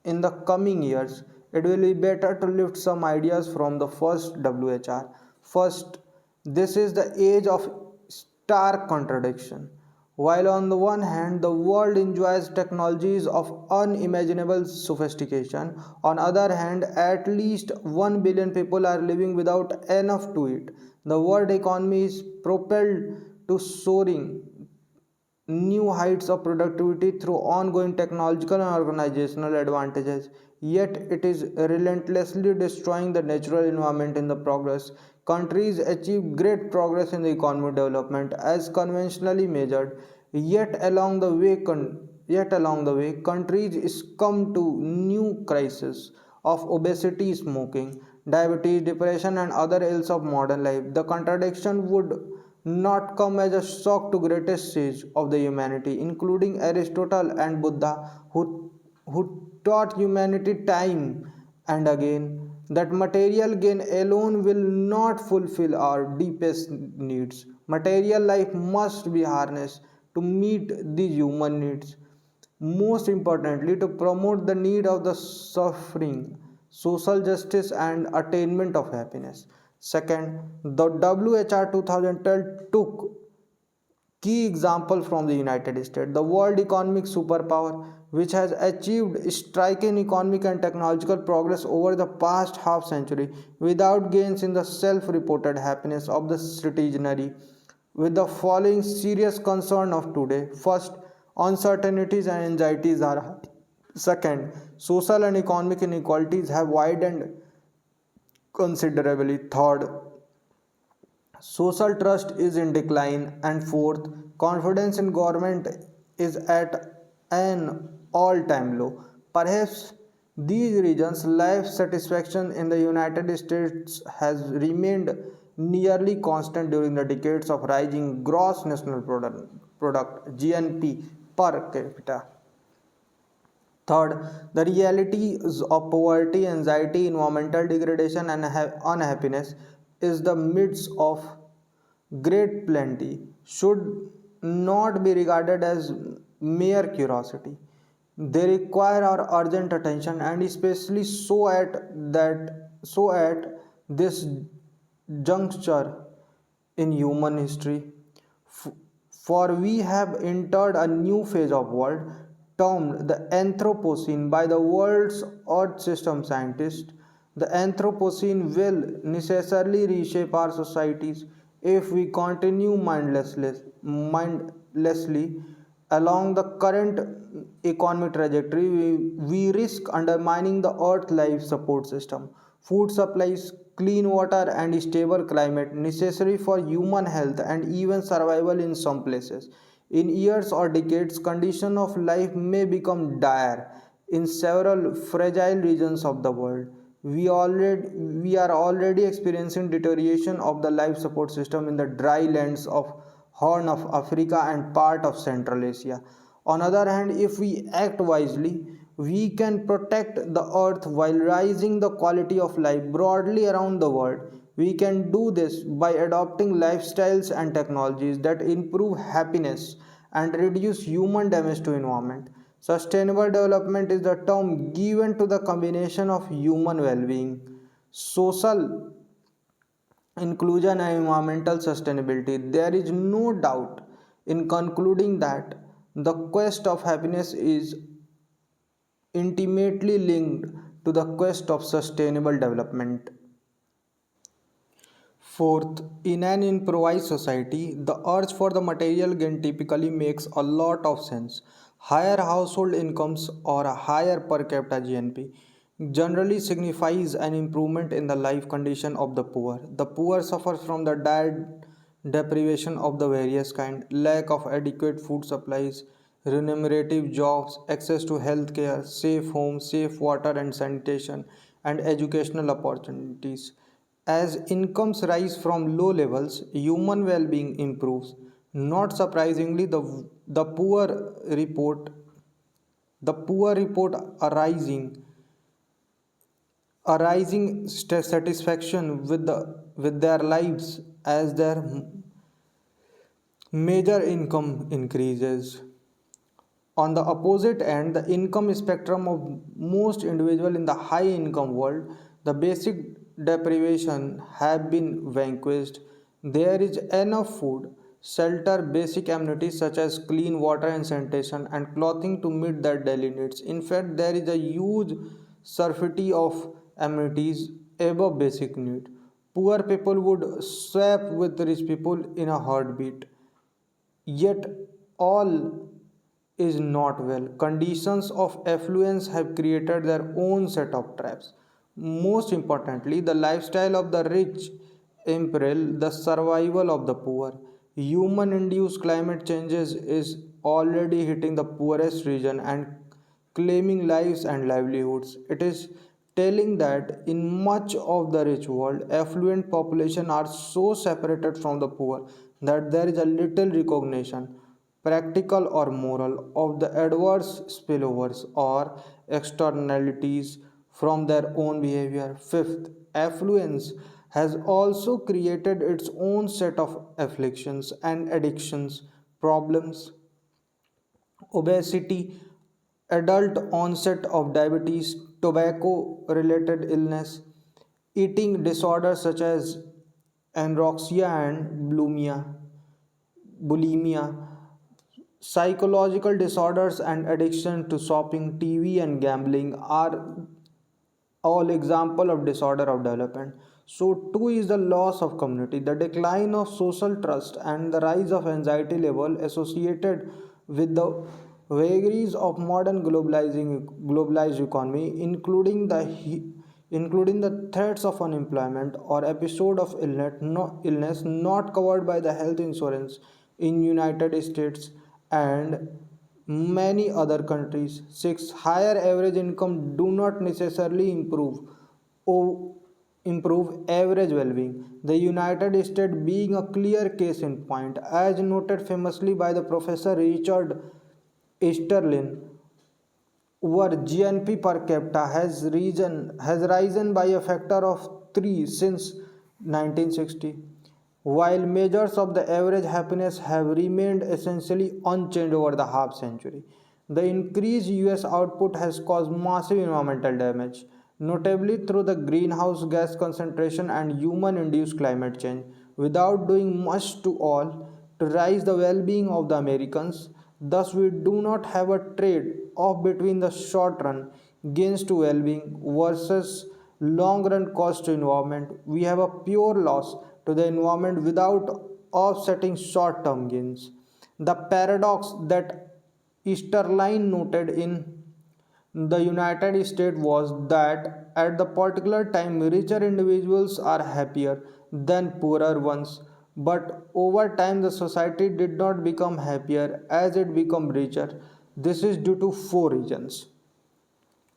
in the coming years, it will be better to lift some ideas from the first WHR. First, this is the age of stark contradiction. While on the one hand the world enjoys technologies of unimaginable sophistication, on the other hand at least 1 billion people are living without enough to eat. The world economy is propelled to soaring new heights of productivity through ongoing technological and organizational advantages, yet it is relentlessly destroying the natural environment in the progress. Countries achieve great progress in the economic development as conventionally measured, yet along the way, countries come to new crises of obesity, smoking, diabetes, depression, and other ills of modern life. The contradiction would not come as a shock to greatest sage of the humanity, including Aristotle and Buddha, who taught humanity time and again that material gain alone will not fulfill our deepest needs. Material life must be harnessed to meet these human needs. Most importantly, to promote the need of the suffering, social justice, and attainment of happiness. Second, the WHR 2012 took key example from the United States, the world economic superpower, which has achieved striking economic and technological progress over the past half century without gains in the self-reported happiness of the citizenry, with the following serious concern of today. First, uncertainties and anxieties are high. Second, social and economic inequalities have widened considerably. Third, social trust is in decline. And fourth, confidence in government is at an all time low. Perhaps these reasons, life satisfaction in the United States has remained nearly constant during the decades of rising gross national product GNP per capita. Third, the realities of poverty, anxiety, environmental degradation, and unhappiness is the midst of great plenty should not be regarded as mere curiosity. They require our urgent attention, and especially so at this juncture in human history. F- For we have entered a new phase of world termed the Anthropocene by the world's Earth system scientists. The Anthropocene will necessarily reshape our societies if we continue mindlessly along the current economic trajectory. We risk undermining the Earth life support system, food supplies, clean water, and stable climate necessary for human health and even survival in some places. In years or decades, conditions of life may become dire in several fragile regions of the world. We are already experiencing deterioration of the life support system in the dry lands of Horn of Africa and part of Central Asia. On the other hand, if we act wisely, we can protect the earth while raising the quality of life broadly around the world. We can do this by adopting lifestyles and technologies that improve happiness and reduce human damage to environment. Sustainable development is the term given to the combination of human well-being, social inclusion, and environmental sustainability. There is no doubt in concluding that the quest of happiness is intimately linked to the quest of sustainable development. Fourth, in an improvised society, the urge for the material gain typically makes a lot of sense. Higher household incomes or a higher per capita GNP generally signifies an improvement in the life condition of the poor. The poor suffer from the dire deprivation of the various kind, lack of adequate food supplies, remunerative jobs, access to health care, safe homes, safe water and sanitation, and educational opportunities. As incomes rise from low levels, human well being improves. Not surprisingly, the poor report a rising satisfaction with their lives as their major income increases. On the opposite end, the income spectrum of most individuals in the high income world, the basic deprivation have been vanquished. There is enough food, shelter, basic amenities such as clean water and sanitation, and clothing to meet their daily needs. In fact, there is a huge surfeit of amenities above basic need. Poor people would swap with rich people in a heartbeat. Yet all is not well. Conditions of affluence have created their own set of traps. Most importantly, the lifestyle of the rich imperil the survival of the poor. Human induced climate changes is already hitting the poorest region and claiming lives and livelihoods. It is telling that in much of the rich world, affluent population are so separated from the poor that there is a little recognition, practical or moral, of the adverse spillovers or externalities from their own behavior. Fifth, affluence has also created its own set of afflictions and addictions, problems. Obesity, adult onset of diabetes, tobacco related illness, eating disorders such as anorexia and bulimia, psychological disorders and addiction to shopping, TV, and gambling are all example of disorder of development. So two is the loss of community, the decline of social trust, and the rise of anxiety level associated with the vagaries of modern globalized economy, including the threats of unemployment or episode of illness not covered by the health insurance in United States and many other countries. 6. Higher average income do not necessarily improve average well-being. The United States being a clear case in point, as noted famously by the Professor Richard Easterlin, where GNP per capita has risen by a factor of 3 since 1960, while measures of the average happiness have remained essentially unchanged over the half century. The increased US output has caused massive environmental damage, notably through the greenhouse gas concentration and human induced climate change, without doing much to all to raise the well being of the Americans. Thus, we do not have a trade off between the short run gains to well being versus long run cost to environment. We have a pure loss to the environment without offsetting short term gains. The paradox that Easterline noted in the United States was that at the particular time richer individuals are happier than poorer ones, but over time the society did not become happier as it became richer. This is due to four reasons.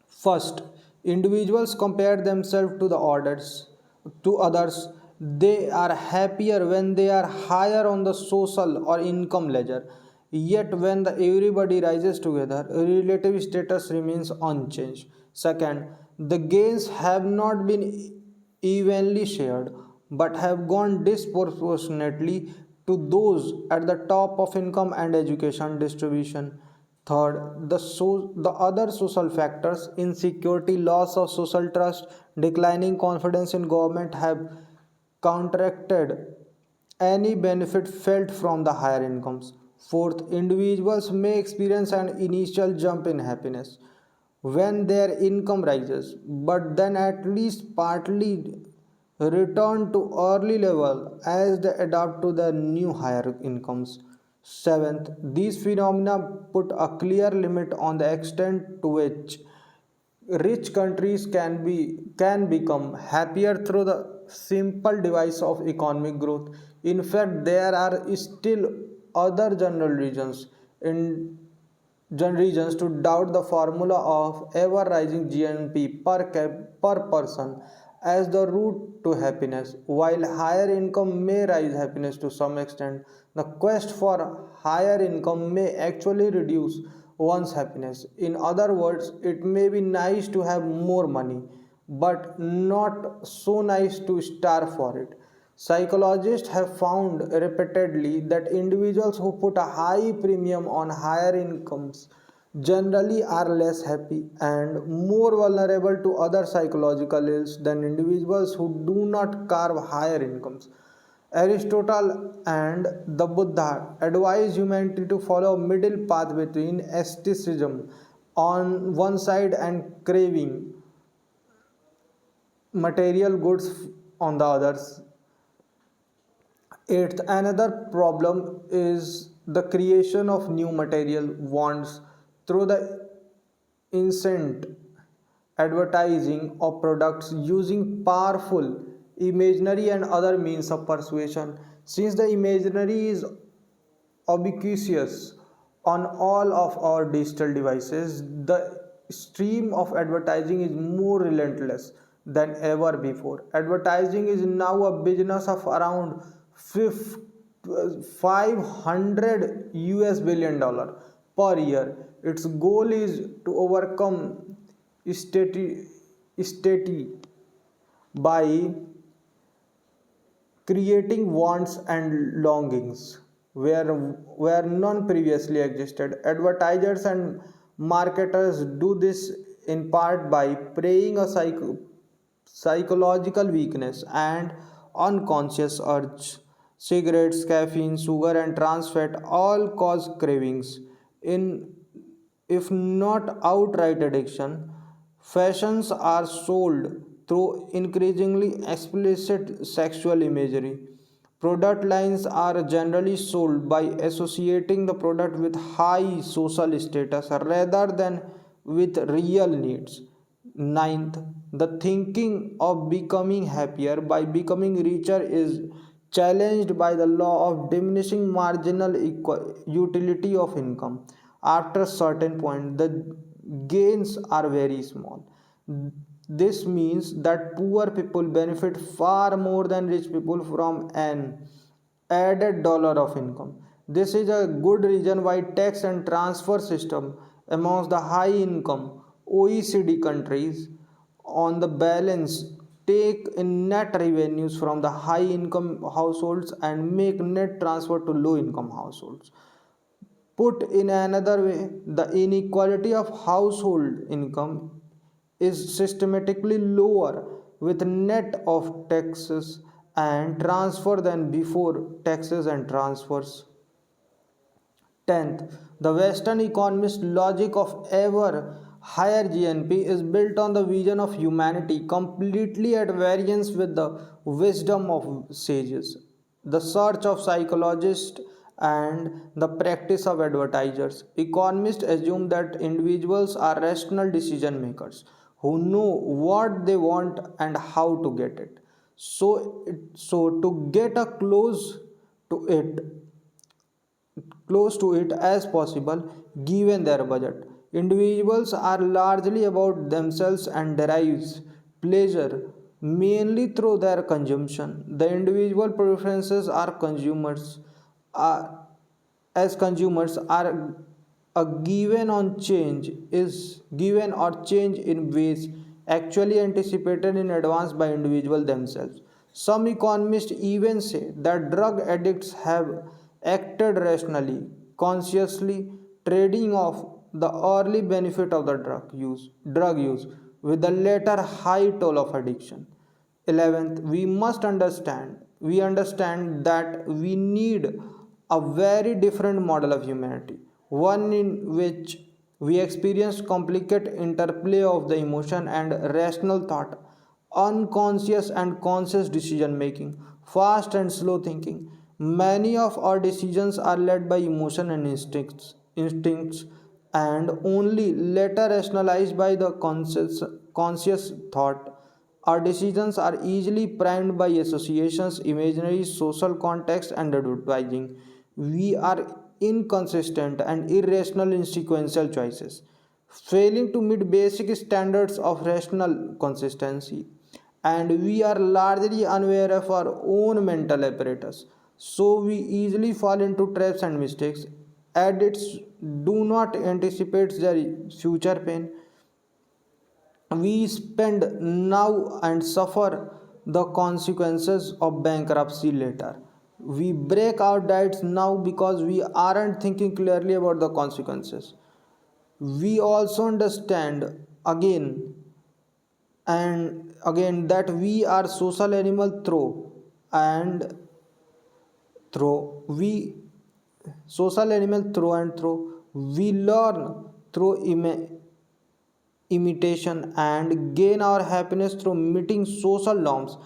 First, individuals compare themselves to others. They are happier when they are higher on the social or income ledger. Yet when everybody rises together, relative status remains unchanged. Second, the gains have not been evenly shared but have gone disproportionately to those at the top of income and education distribution. Third, the other social factors, insecurity, loss of social trust, declining confidence in government have counteracted any benefit felt from the higher incomes. Fourth, individuals may experience an initial jump in happiness when their income rises, but then at least partly return to early level as they adapt to the new higher incomes. Seventh, these phenomena put a clear limit on the extent to which rich countries can become happier through the simple device of economic growth. In fact, there are still other general reasons to doubt the formula of ever rising GNP per person as the route to happiness. While higher income may raise happiness to some extent, the quest for higher income may actually reduce one's happiness. In other words, it may be nice to have more money, but not so nice to starve for it. Psychologists have found repeatedly that individuals who put a high premium on higher incomes generally are less happy and more vulnerable to other psychological ills than individuals who do not carve higher incomes. Aristotle and the Buddha advise humanity to follow a middle path between asceticism on one side and craving material goods on the others. Eighth, another problem is the creation of new material wants through the incent advertising of products using powerful imaginary and other means of persuasion. Since the imaginary is ubiquitous on all of our digital devices, the stream of advertising is more relentless than ever before. Advertising is now a business of around 500 US billion dollar per year. Its goal is to overcome state by creating wants and longings where none previously existed. Advertisers and Marketers do this in part by preying a psychological weakness and unconscious urge. Cigarettes, caffeine, sugar, and trans fat all cause cravings. In if not outright addiction, fashions are sold through increasingly explicit sexual imagery. Product lines are generally sold by associating the product with high social status rather than with real needs. Ninth, the thinking of becoming happier by becoming richer is challenged by the law of diminishing marginal utility of income. After a certain point, the gains are very small. This means that poor people benefit far more than rich people from an added dollar of income. This is a good reason why tax and transfer system amongst the high income OECD countries on the balance take in net revenues from the high income households and make net transfer to low income households. Put in another way, the inequality of household income is systematically lower with net of taxes and transfer than before taxes and transfers. 10th, the Western economist logic of ever higher GNP is built on the vision of humanity completely at variance with the wisdom of sages, the search of psychologists, and the practice of advertisers. Economists assume that individuals are rational decision makers who know what they want and how to get it. So to get a to it close to it as possible given their budget. Individuals are largely about themselves and derives pleasure mainly through their consumption. The individual preferences are are, as consumers are a given on change is given or change in ways actually anticipated in advance by individuals themselves. Some economists even say that drug addicts have acted rationally, consciously trading off the early benefit of the drug use with the later high toll of addiction. 11th, we understand that we need a very different model of humanity, one in which we experience complicated interplay of the emotion and rational thought, unconscious and conscious decision making, fast and slow thinking. Many of our decisions are led by emotion and instincts and only later rationalized by the conscious thought. Our decisions are easily primed by associations, imaginary, social context, and advertising. We are inconsistent and irrational in sequential choices, failing to meet basic standards of rational consistency. And we are largely unaware of our own mental apparatus, so we easily fall into traps and mistakes. Addicts do not anticipate their future pain. We spend now and suffer the consequences of bankruptcy later. We break our diets now because we aren't thinking clearly about the consequences. We also understand again that we are social animal and we social animal through. We learn through imitation and gain our happiness through meeting social norms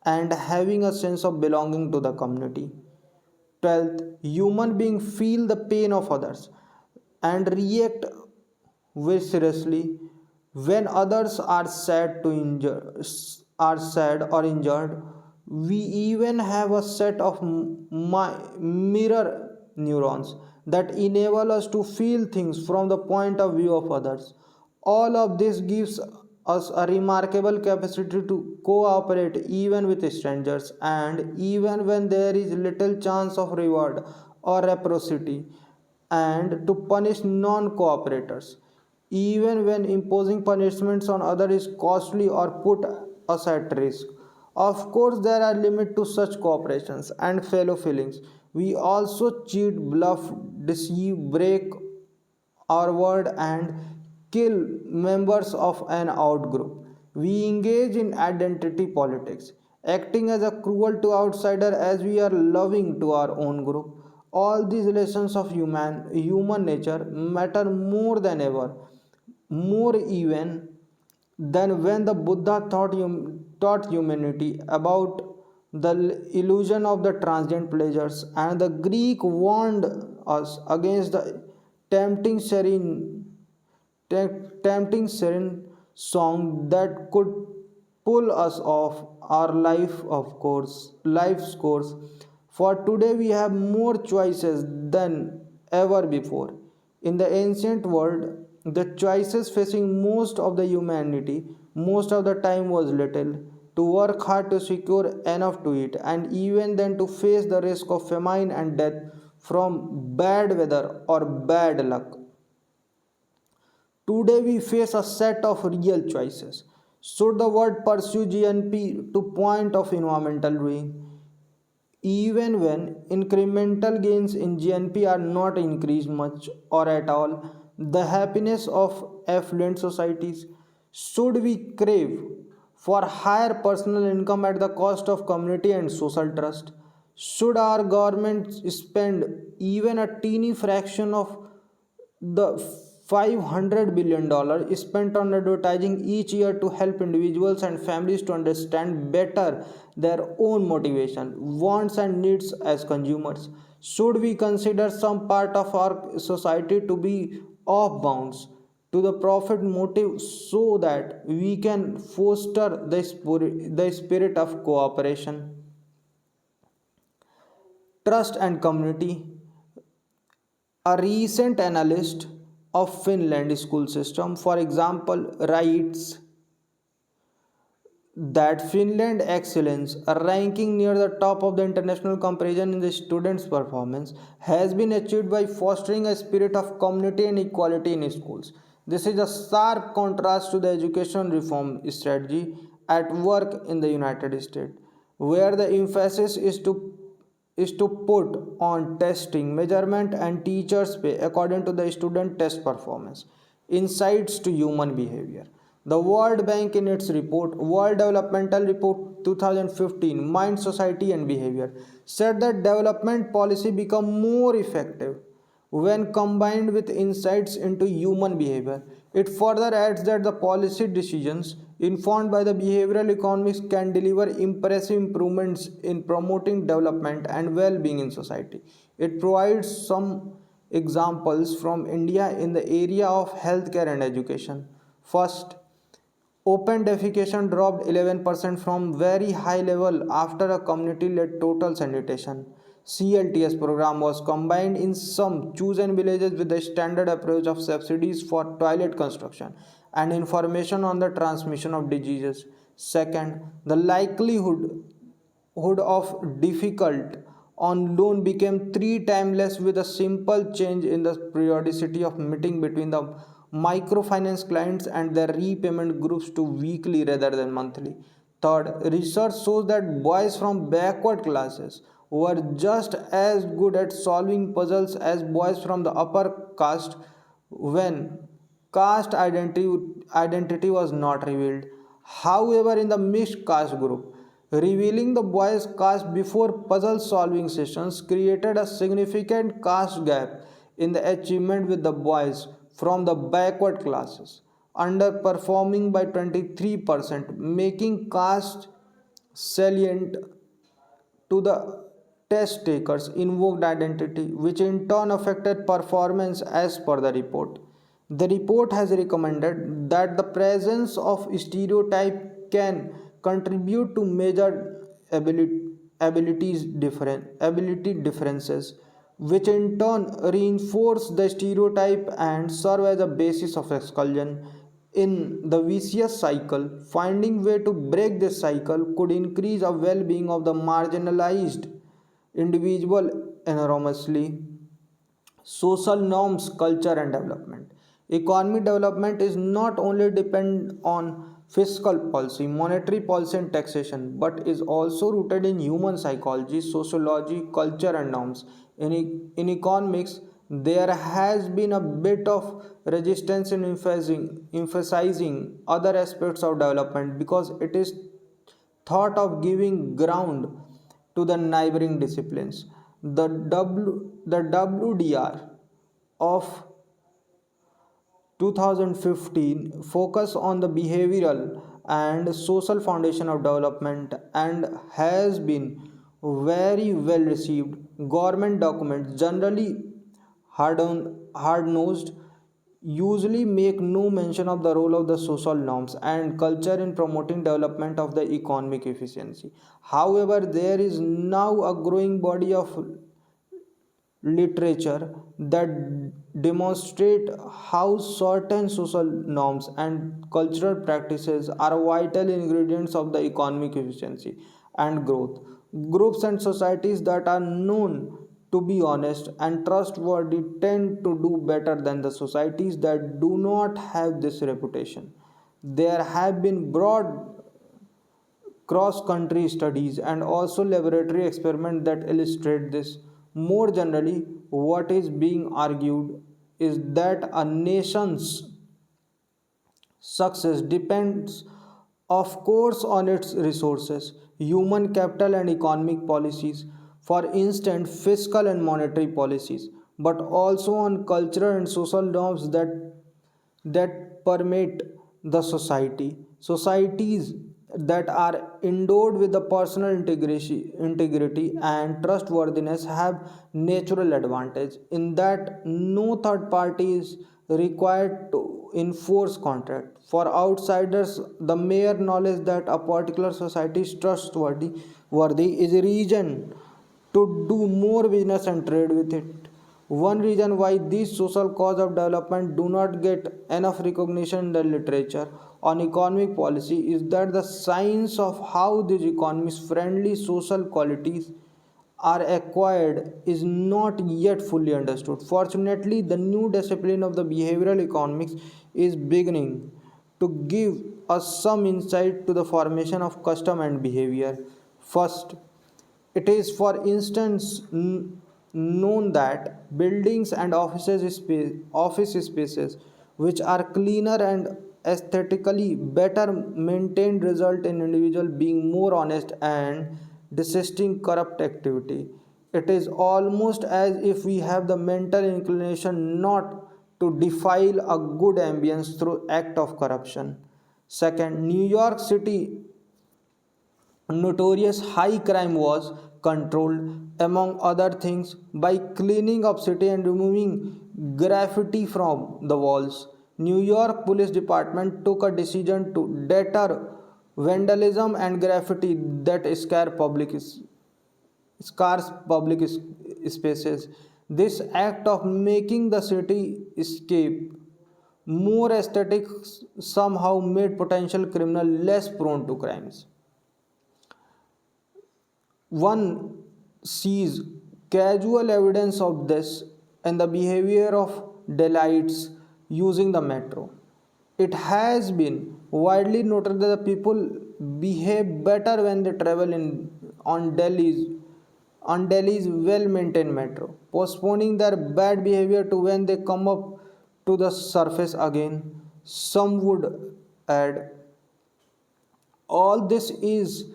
and having a sense of belonging to the community. 12th, human beings feel the pain of others and react viscerally when others are sad or injured. We even have a set of mirror neurons that enable us to feel things from the point of view of others. All of this gives us a remarkable capacity to cooperate even with strangers and even when there is little chance of reward or reciprocity, and to punish non cooperators even when imposing punishments on others is costly or put us at risk. Of course, there are limits to such cooperations and fellow feelings. We also cheat, bluff, deceive, break outward and kill members of an outgroup. We engage in identity politics, acting as a cruel to outsider as we are loving to our own group. All these lessons of human nature matter more than ever, more even than when the Buddha taught humanity about the illusion of the transient pleasures, and the Greek warned us against the tempting serene tempting serene song that could pull us off our life's course. For today we have more choices than ever before. In the ancient world, the choices facing most of the humanity most of the time was little: to work hard to secure enough to eat, and even then to face the risk of famine and death from bad weather or bad luck. Today we face a set of real choices. Should the world pursue GNP to point of environmental ruin, even when incremental gains in GNP are not increased much or at all, the happiness of affluent societies? Should we crave for higher personal income at the cost of community and social trust? Should our government spend even a teeny fraction of the $500 billion spent on advertising each year to help individuals and families to understand better their own motivation, wants, and needs as consumers? Should we consider some part of our society to be off bounds to the profit motive so that we can foster the spirit of cooperation, trust, and community? A recent analyst of Finland school system, for example, writes that Finland excellence, a ranking near the top of the international comparison in the students' performance, has been achieved by fostering a spirit of community and equality in schools. This is a stark contrast to the education reform strategy at work in the United States, where the emphasis is to put on testing, measurement, and teachers' pay according to the student test performance. Insights to human behavior. The World Bank, in its report, World Developmental Report 2015, Mind, Society, and Behavior, said that development policy become more effective when combined with insights into human behavior. It further adds that the policy decisions informed by the behavioral economics can deliver impressive improvements in promoting development and well being in society. It provides some examples from India in the area of healthcare and education. First, open defecation dropped 11% from very high level after a community-led total sanitation. CLTS program was combined in some chosen villages with the standard approach of subsidies for toilet construction and information on the transmission of diseases. Second, the likelihood of difficult on loan became three times less with a simple change in the periodicity of meeting between the microfinance clients and their repayment groups to weekly rather than monthly. Third, research shows that boys from backward classes were just as good at solving puzzles as boys from the upper caste when caste identity was not revealed. However, in the mixed caste group, revealing the boys' caste before puzzle solving sessions created a significant caste gap in the achievement with the boys from the backward classes, underperforming by 23%, making caste salient to the test takers' invoked identity, which in turn affected performance as per the report. The report has recommended that the presence of stereotype can contribute to major ability, ability differences, which in turn reinforce the stereotype and serve as a basis of exclusion. In the vicious cycle, finding way to break this cycle could increase the well-being of the marginalized individual enormously. Social norms, culture, and development. Economic development is not only depend on fiscal policy, monetary policy, and taxation, but is also rooted in human psychology, sociology, culture, and norms. In economics, there has been a bit of resistance in emphasizing other aspects of development because it is thought of giving ground to the neighboring disciplines. The WDR of 2015 focus on the behavioral and social foundation of development and has been very well received. Government documents, generally hard nosed, usually make no mention of the role of the social norms and culture in promoting development of the economic efficiency. However, there is now a growing body of literature that demonstrate how certain social norms and cultural practices are vital ingredients of the economic efficiency and growth. Groups and societies that are known to be honest and trustworthy tend to do better than the societies that do not have this reputation. There have been broad cross country studies and also laboratory experiments that illustrate this. More generally, what is being argued is that a nation's success depends, of course, on its resources, human capital, and economic policies, for instance, fiscal and monetary policies, but also on cultural and social norms that permeate the society. Societies that are endowed with the personal integrity and trustworthiness have natural advantage in that no third party is required to enforce contract. For outsiders, the mere knowledge that a particular society is trustworthy is a reason to do more business and trade with it. One reason why these social causes of development do not get enough recognition in the literature on economic policy is that the science of how these economies friendly social qualities are acquired is not yet fully understood. Fortunately, the new discipline of the behavioral economics is beginning to give us some insight to the formation of custom and behavior. First, it is, for instance, known that buildings and office spaces which are cleaner and aesthetically better maintained result in individual being more honest and desisting corrupt activity. It is almost as if we have the mental inclination not to defile a good ambience through act of corruption. Second, New York City notorious high crime was controlled, among other things, by cleaning up city and removing graffiti from the walls. New York Police Department took a decision to deter vandalism and graffiti that scarce spaces. This act of making the city escape more aesthetic somehow made potential criminal less prone to crimes. One sees casual evidence of this in the behavior of delights using the metro. It has been widely noted that the people behave better when they travel on Delhi's well-maintained metro, postponing their bad behavior to when they come up to the surface again. Some would add all this is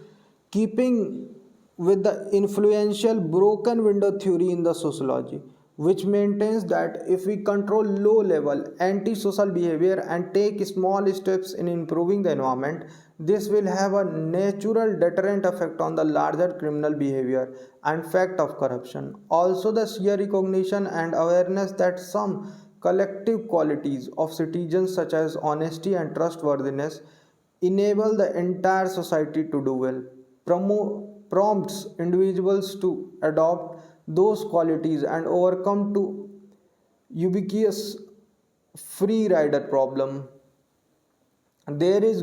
keeping with the influential broken window theory in the sociology, which maintains that if we control low level antisocial behavior and take small steps in improving the environment, this will have a natural deterrent effect on the larger criminal behavior and fact of corruption. Also, the sheer recognition and awareness that some collective qualities of citizens such as honesty and trustworthiness enable the entire society to do well, prompts individuals to adopt those qualities and overcome to ubiquitous free rider problem. There is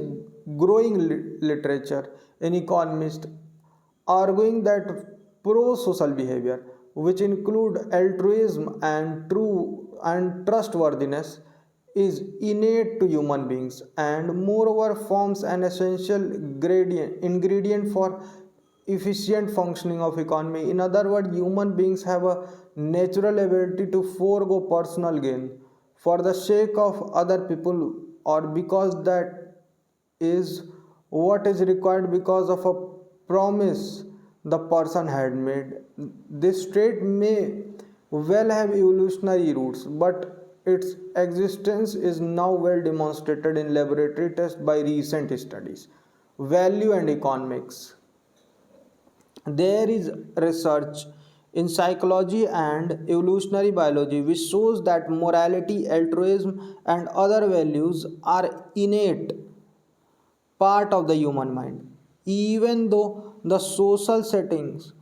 growing literature in economists arguing that pro-social behavior, which include altruism and true and trustworthiness, is innate to human beings and moreover forms an essential ingredient for efficient functioning of economy. In other words, human beings have a natural ability to forego personal gain for the sake of other people, or because that is what is required because of a promise the person had made. This trait may well have evolutionary roots, but its existence is now well demonstrated in laboratory tests by recent studies. Value and economics. There is research in psychology and evolutionary biology which shows that morality, altruism, and other values are innate part of the human mind. Even though the social settings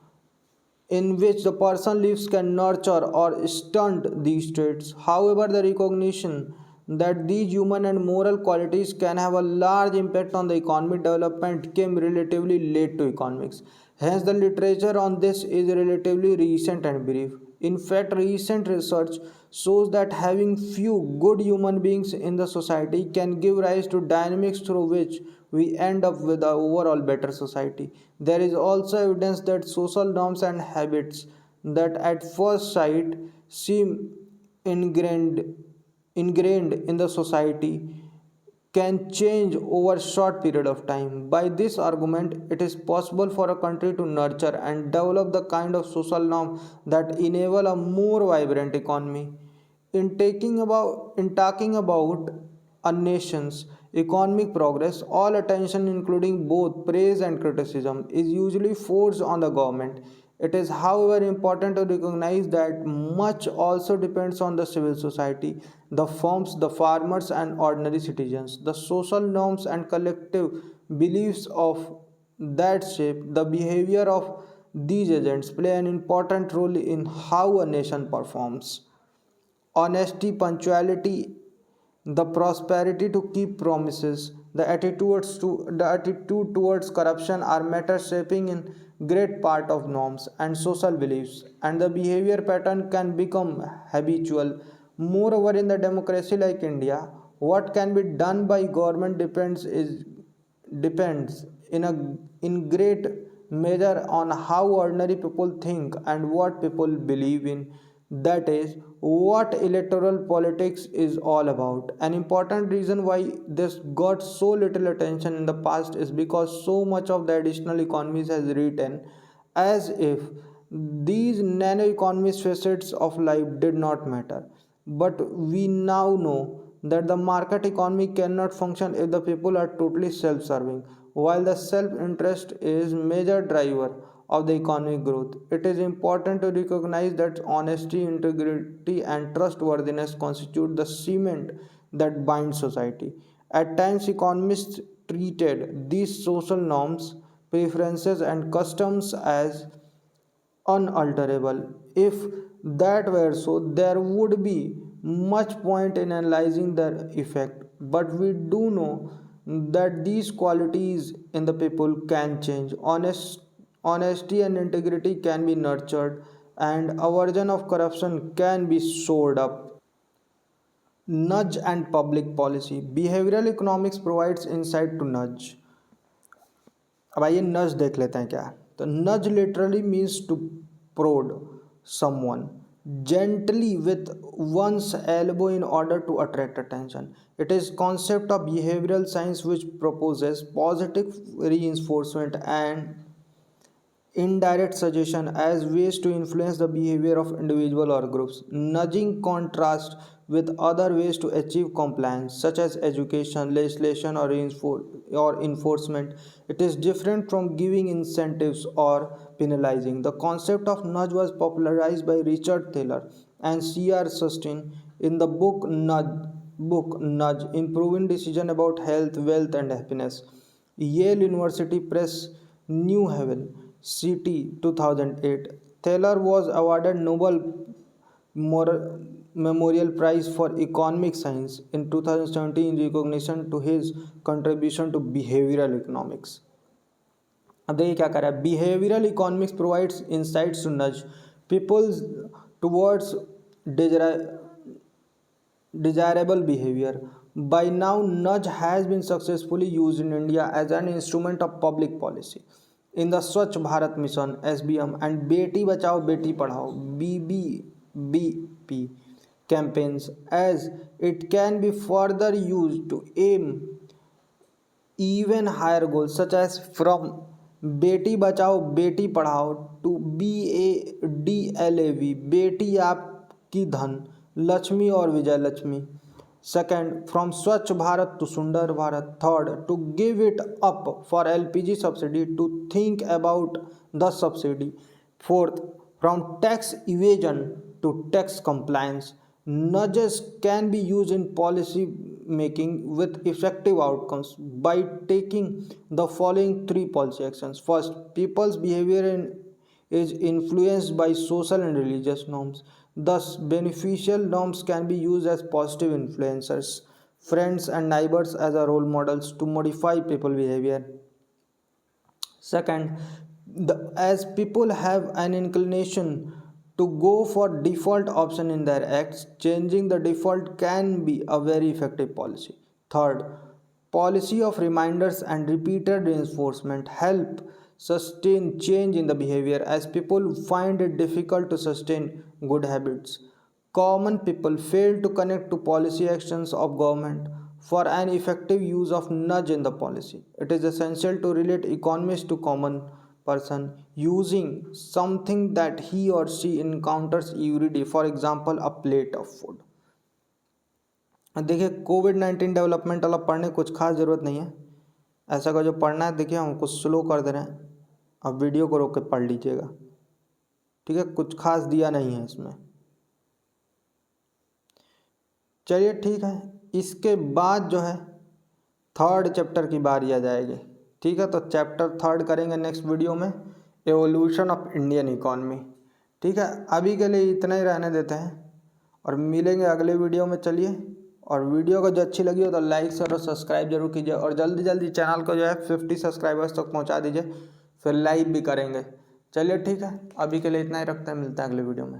in which the person lives can nurture or stunt these traits. However, the recognition that these human and moral qualities can have a large impact on the economic development came relatively late to economics. Hence, the literature on this is relatively recent and brief. In fact, recent research shows that having few good human beings in the society can give rise to dynamics through which we end up with an overall better society. There is also evidence that social norms and habits that at first sight seem ingrained, ingrained in the society can change over a short period of time. By this argument, it is possible for a country to nurture and develop the kind of social norm that enable a more vibrant economy. In talking about a nation's economic progress, all attention, including both praise and criticism, is usually forced on the government. It is, however, important to recognize that much also depends on the civil society, the firms, the farmers, and ordinary citizens. The social norms and collective beliefs of that shape the behavior of these agents play an important role in how a nation performs. Honesty, punctuality, the prosperity to keep promises, the attitude towards corruption are matters shaping in great part of norms and social beliefs, and the behavior pattern can become habitual. Moreover, in the democracy like India, what can be done by government depends in great measure on how ordinary people think and what people believe in. That is what electoral politics is all about. An important reason why this got so little attention in the past is because so much of the additional economies has written as if these nano economies facets of life did not matter. But we now know that the market economy cannot function if the people are totally self-serving. While the self-interest is major driver of the economic growth, it is important to recognize that honesty, integrity, and trustworthiness constitute the cement that binds society. At times, economists treated these social norms, preferences, and customs as unalterable. If that were so, there would be much point in analyzing their effect. But we do know that these qualities in the people can change. Honesty and integrity can be nurtured, and aversion of corruption can be shored up. Nudge and public policy. Behavioral economics provides insight to nudge. अब आइए नज देख लेते हैं क्या है। तो nudge literally means to prod someone gently with one's elbow in order to attract attention. It is concept of behavioral science which proposes positive reinforcement and indirect suggestion as ways to influence the behavior of individual or groups. Nudging contrast with other ways to achieve compliance, such as education, legislation, or enforcement. It is different from giving incentives or penalizing. The concept of nudge was popularized by Richard Thaler and C.R. Sustin in the book Nudge, Improving Decision About Health, Wealth, and Happiness. Yale University Press, New Haven, CT 2008. Thaler was awarded Nobel Memorial Prize for Economic Science in 2017 in recognition to his contribution to behavioral economics. अब देखिए क्या कर रहा है। Behavioural economics provides insights to nudge peoples towards desirable behavior. By now, nudge has been successfully used in India as an instrument of public policy. in the Swachh Bharat Mission (SBM) and Beti Bachao Beti Padhao (BBBP) campaigns, as it can be further used to aim even higher goals such as from Beti Bachao Beti Padhao to BADLAV Beti Aapki Dhan Lakshmi or Vijay Lakshmi. Second, from Swachh Bharat to Sundar Bharat. Third, to give it up for LPG subsidy to think about the subsidy. Fourth, from tax evasion to tax compliance. Nudges can be used in policy making with effective outcomes by taking the following three policy actions. First, people's behavior is influenced by social and religious norms. Thus, beneficial norms can be used as positive influencers, friends, and neighbors as a role models to modify people behavior. Second, as people have an inclination to go for default option in their acts, changing the default can be a very effective policy. Third, policy of reminders and repeated reinforcement help sustain change in the behavior as people find it difficult to sustain good habits. Common people fail to connect to policy actions of government for an effective use of nudge in the policy. It is essential to relate economists to common person using something that he or she encounters every day, for example a plate of food. देखिए कोविड-19 development वाला पढ़ने कुछ खास ज़रूरत नहीं है, ऐसा का जो पढ़ना है देखिए हम कुछ स्लो कर दे रहे हैं, अब वीडियो को रोक के पढ़ लीजिएगा, ठीक है, कुछ खास दिया नहीं है इसमें। चलिए ठीक है, इसके बाद जो है थर्ड चैप्टर की बारी आ जाएगी, ठीक है। तो चैप्टर थर्ड करेंगे नेक्स्ट वीडियो में, एवोल्यूशन ऑफ इंडियन इकॉनमी, ठीक है। अभी के लिए इतना ही रहने देते हैं और मिलेंगे अगले वीडियो में। चलिए, और वीडियो को जो अच्छी लगी हो तो लाइक शेयर और सब्सक्राइब जरूर कीजिए और जल्दी जल्दी चैनल को जो है 50 सब्सक्राइबर्स तक पहुंचा दीजिए, फिर लाइव भी करेंगे। चलिए ठीक है, अभी के लिए इतना ही रखते हैं, मिलते हैं अगले वीडियो में।